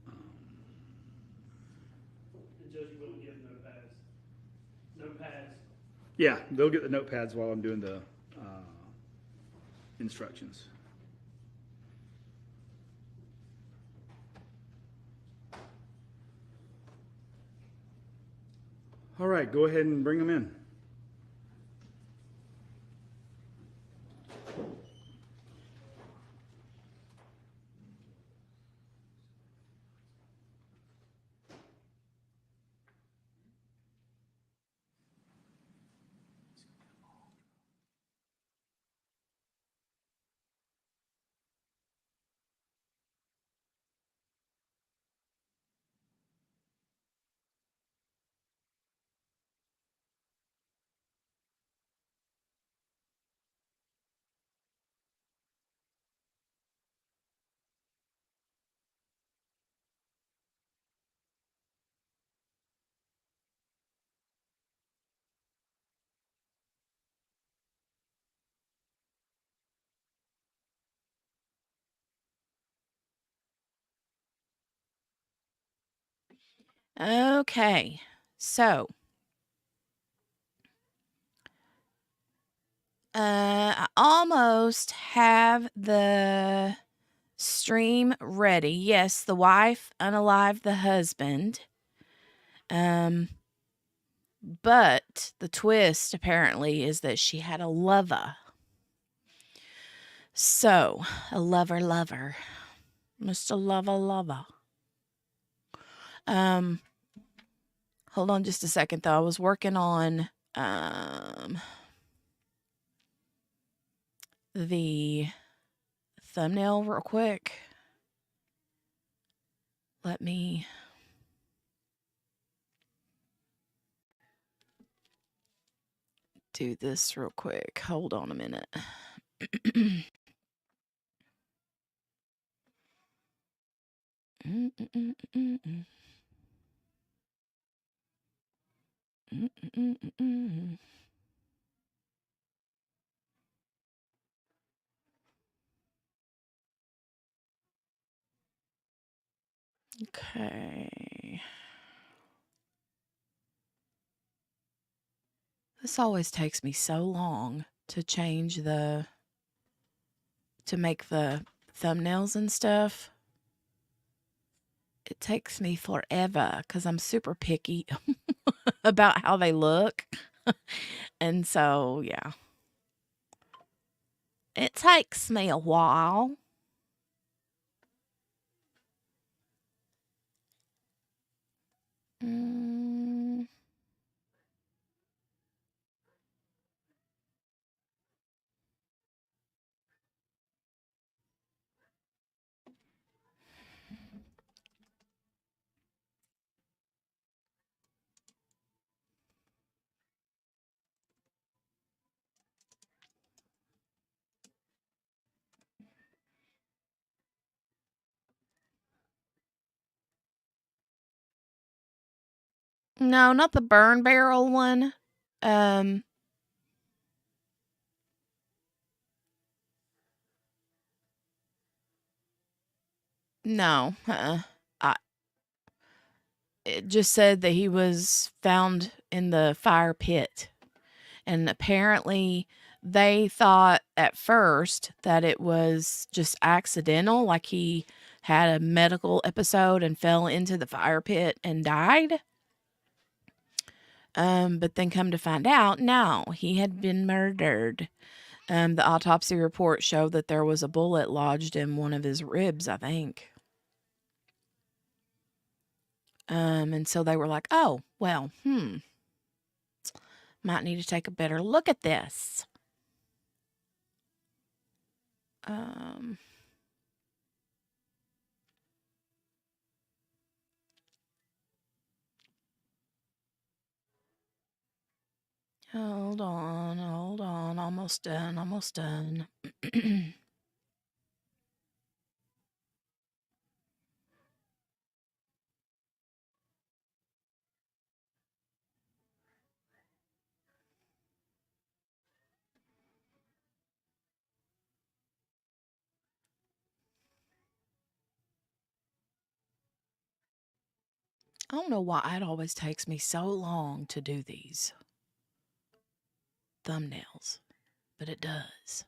And Judge, you wouldn't give notepads. Yeah, they'll get the notepads while I'm doing the instructions. All right, go ahead and bring them in. Okay, so I almost have the stream ready. Yes, the wife unalived the husband. But the twist apparently is that she had a lover. So, a lover. Mr. Lover. Hold on just a second though. I was working on the thumbnail real quick. Let me do this real quick. Hold on a minute. Okay. This always takes me so long to make the thumbnails and stuff. It takes me forever because I'm super picky about how they look. And so, yeah. It takes me a while. No, not the burn barrel one. No. It just said that he was found in the fire pit. And apparently they thought at first that it was just accidental, like he had a medical episode and fell into the fire pit and died. But then come to find out, no, he had been murdered. The autopsy report showed that there was a bullet lodged in one of his ribs, I think. And so they were like, oh, well, might need to take a better look at this. Hold on. Almost done. I don't know why it always takes me so long to do these thumbnails, but it does.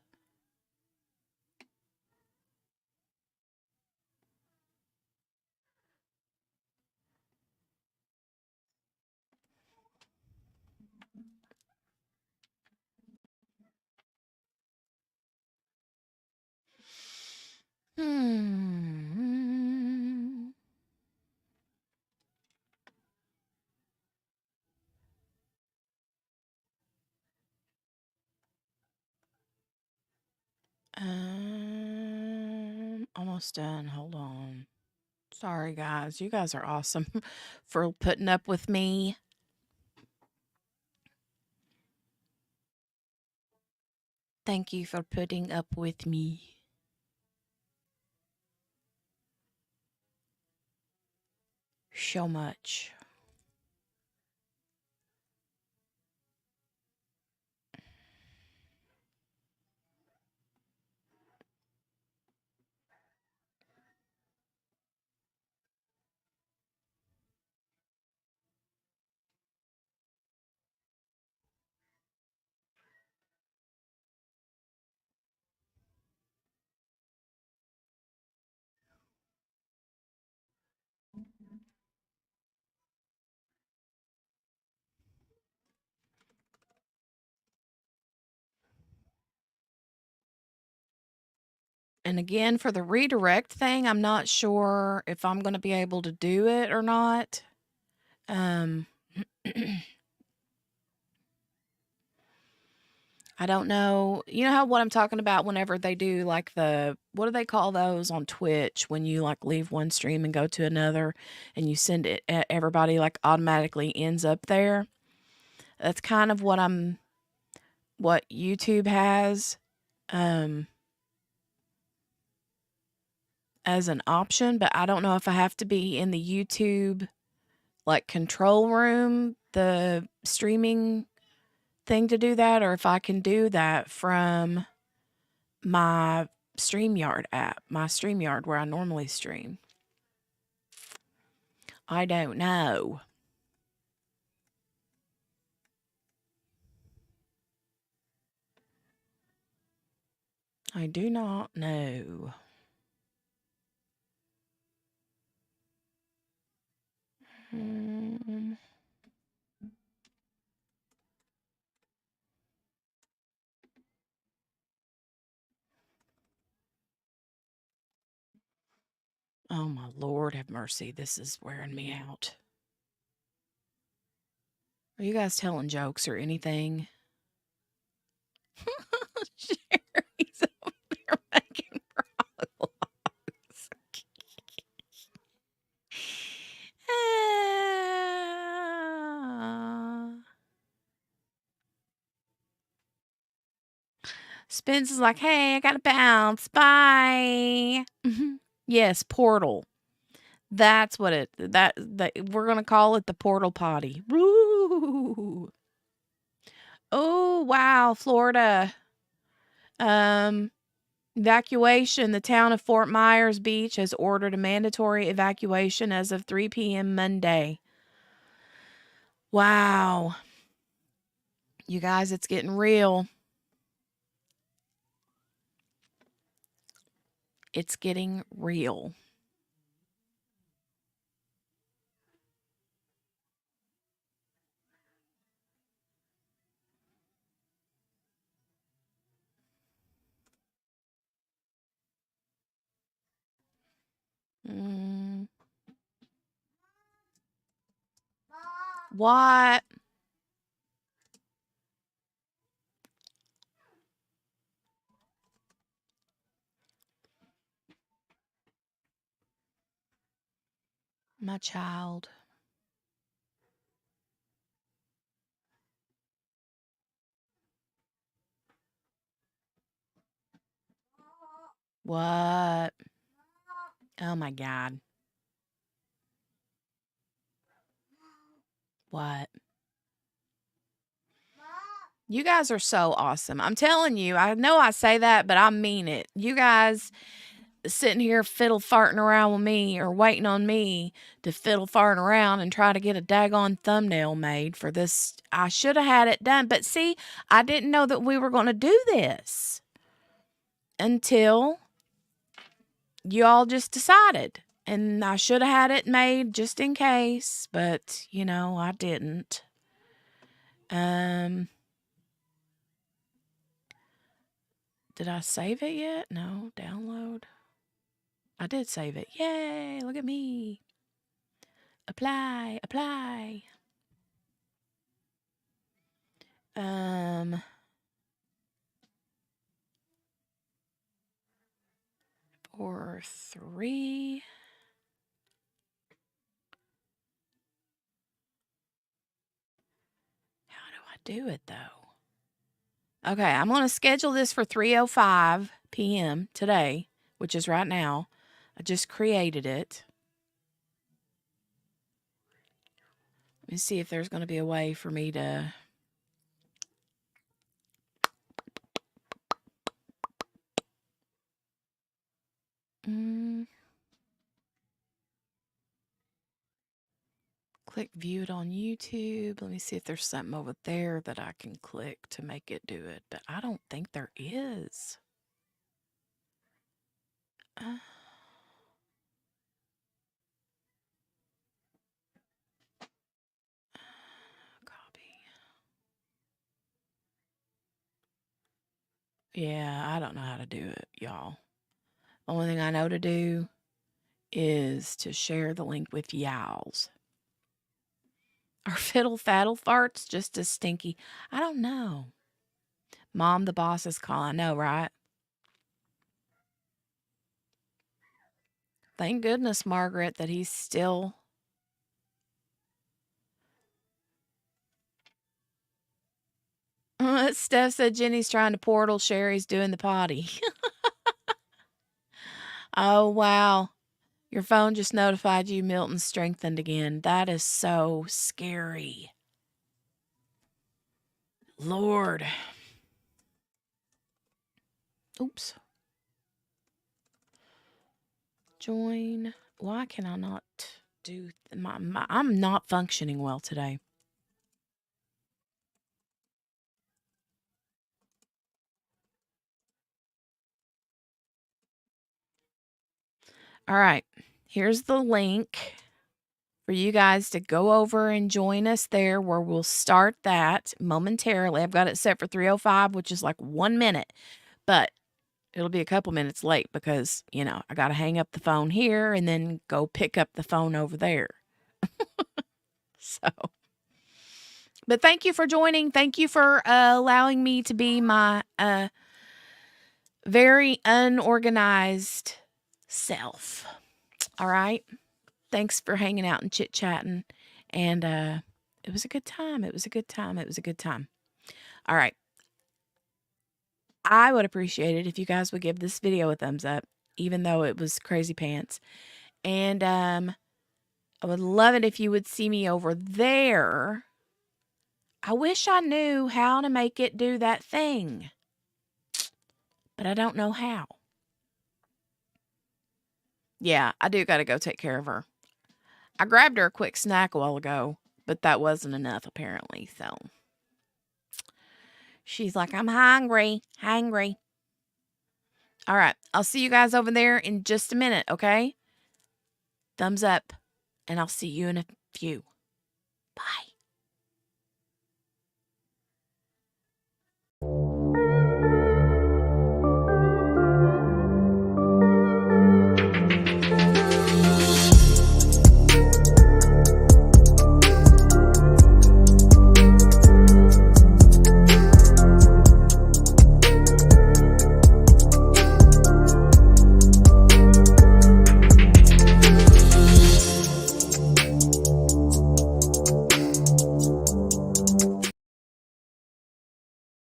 Almost done. Hold on. Sorry, guys. You guys are awesome for putting up with me. Thank you for putting up with me. So much. And again, for the redirect thing, I'm not sure if I'm going to be able to do it or not. I don't know. You know how what I'm talking about whenever they do like what do they call those on Twitch when you like leave one stream and go to another and you send it, everybody like automatically ends up there? That's kind of what YouTube has as an option, but I don't know if I have to be in the YouTube like control room, the streaming thing to do that, or if I can do that from my StreamYard app, my StreamYard where I normally stream. I don't know. I do not know. Oh my Lord, have mercy. This is wearing me out. Are you guys telling jokes or anything? Sherry's over there making problems. Spence is like, hey, I gotta bounce. Bye. Yes, portal. That's what that we're gonna call it, the portal potty. Woo! Oh wow, Florida. Evacuation. The town of Fort Myers Beach has ordered a mandatory evacuation as of 3 p.m. Monday. Wow. You guys, it's getting real. It's getting real. What? My child. What? Oh my God. What? You guys are so awesome. I'm telling you, I know I say that, but I mean it. You guys sitting here fiddle farting around with me or waiting on me to fiddle farting around and try to get a daggone thumbnail made for this. I should have had it done. But see, I didn't know that we were going to do this until you all just decided. And I should have had it made just in case, but you know, I didn't. Did I save it yet? No, download. I did save it. Yay, look at me. Apply. Or 3. How do I do it though? Okay, I'm going to schedule this for 3:05 p.m. today, which is right now. I just created it. Let me see if there's going to be a way for me to... Click view it on YouTube. Let me see if there's something over there that I can click to make it do it. But I don't think there is. Copy. Yeah, I don't know how to do it, y'all. Only thing I know to do is to share the link with y'alls. Are fiddle faddle farts just as stinky? I don't know. Mom, the boss is calling. I know, right? Thank goodness, Margaret, that he's still. Steph said Jenny's trying to portal. Sherry's doing the potty. Oh, wow. Your phone just notified you Milton strengthened again. That is so scary. Lord. Oops. Join. Why can I not do I'm not functioning well today. All right. Here's the link for you guys to go over and join us there, where we'll start that momentarily. I've got it set for 3:05, which is like 1 minute, but it'll be a couple minutes late because, I got to hang up the phone here and then go pick up the phone over there. So, but thank you for joining. Thank you for allowing me to be my very unorganized self. All right. Thanks for hanging out and chit-chatting. And it was a good time. It was a good time. It was a good time. All right. I would appreciate it if you guys would give this video a thumbs up, even though it was crazy pants. And I would love it if you would see me over there. I wish I knew how to make it do that thing, but I don't know how. Yeah, I do got to go take care of her. I grabbed her a quick snack a while ago, but that wasn't enough apparently, so. She's like, I'm hungry. Hungry. All right. I'll see you guys over there in just a minute, okay? Thumbs up, and I'll see you in a few. Bye.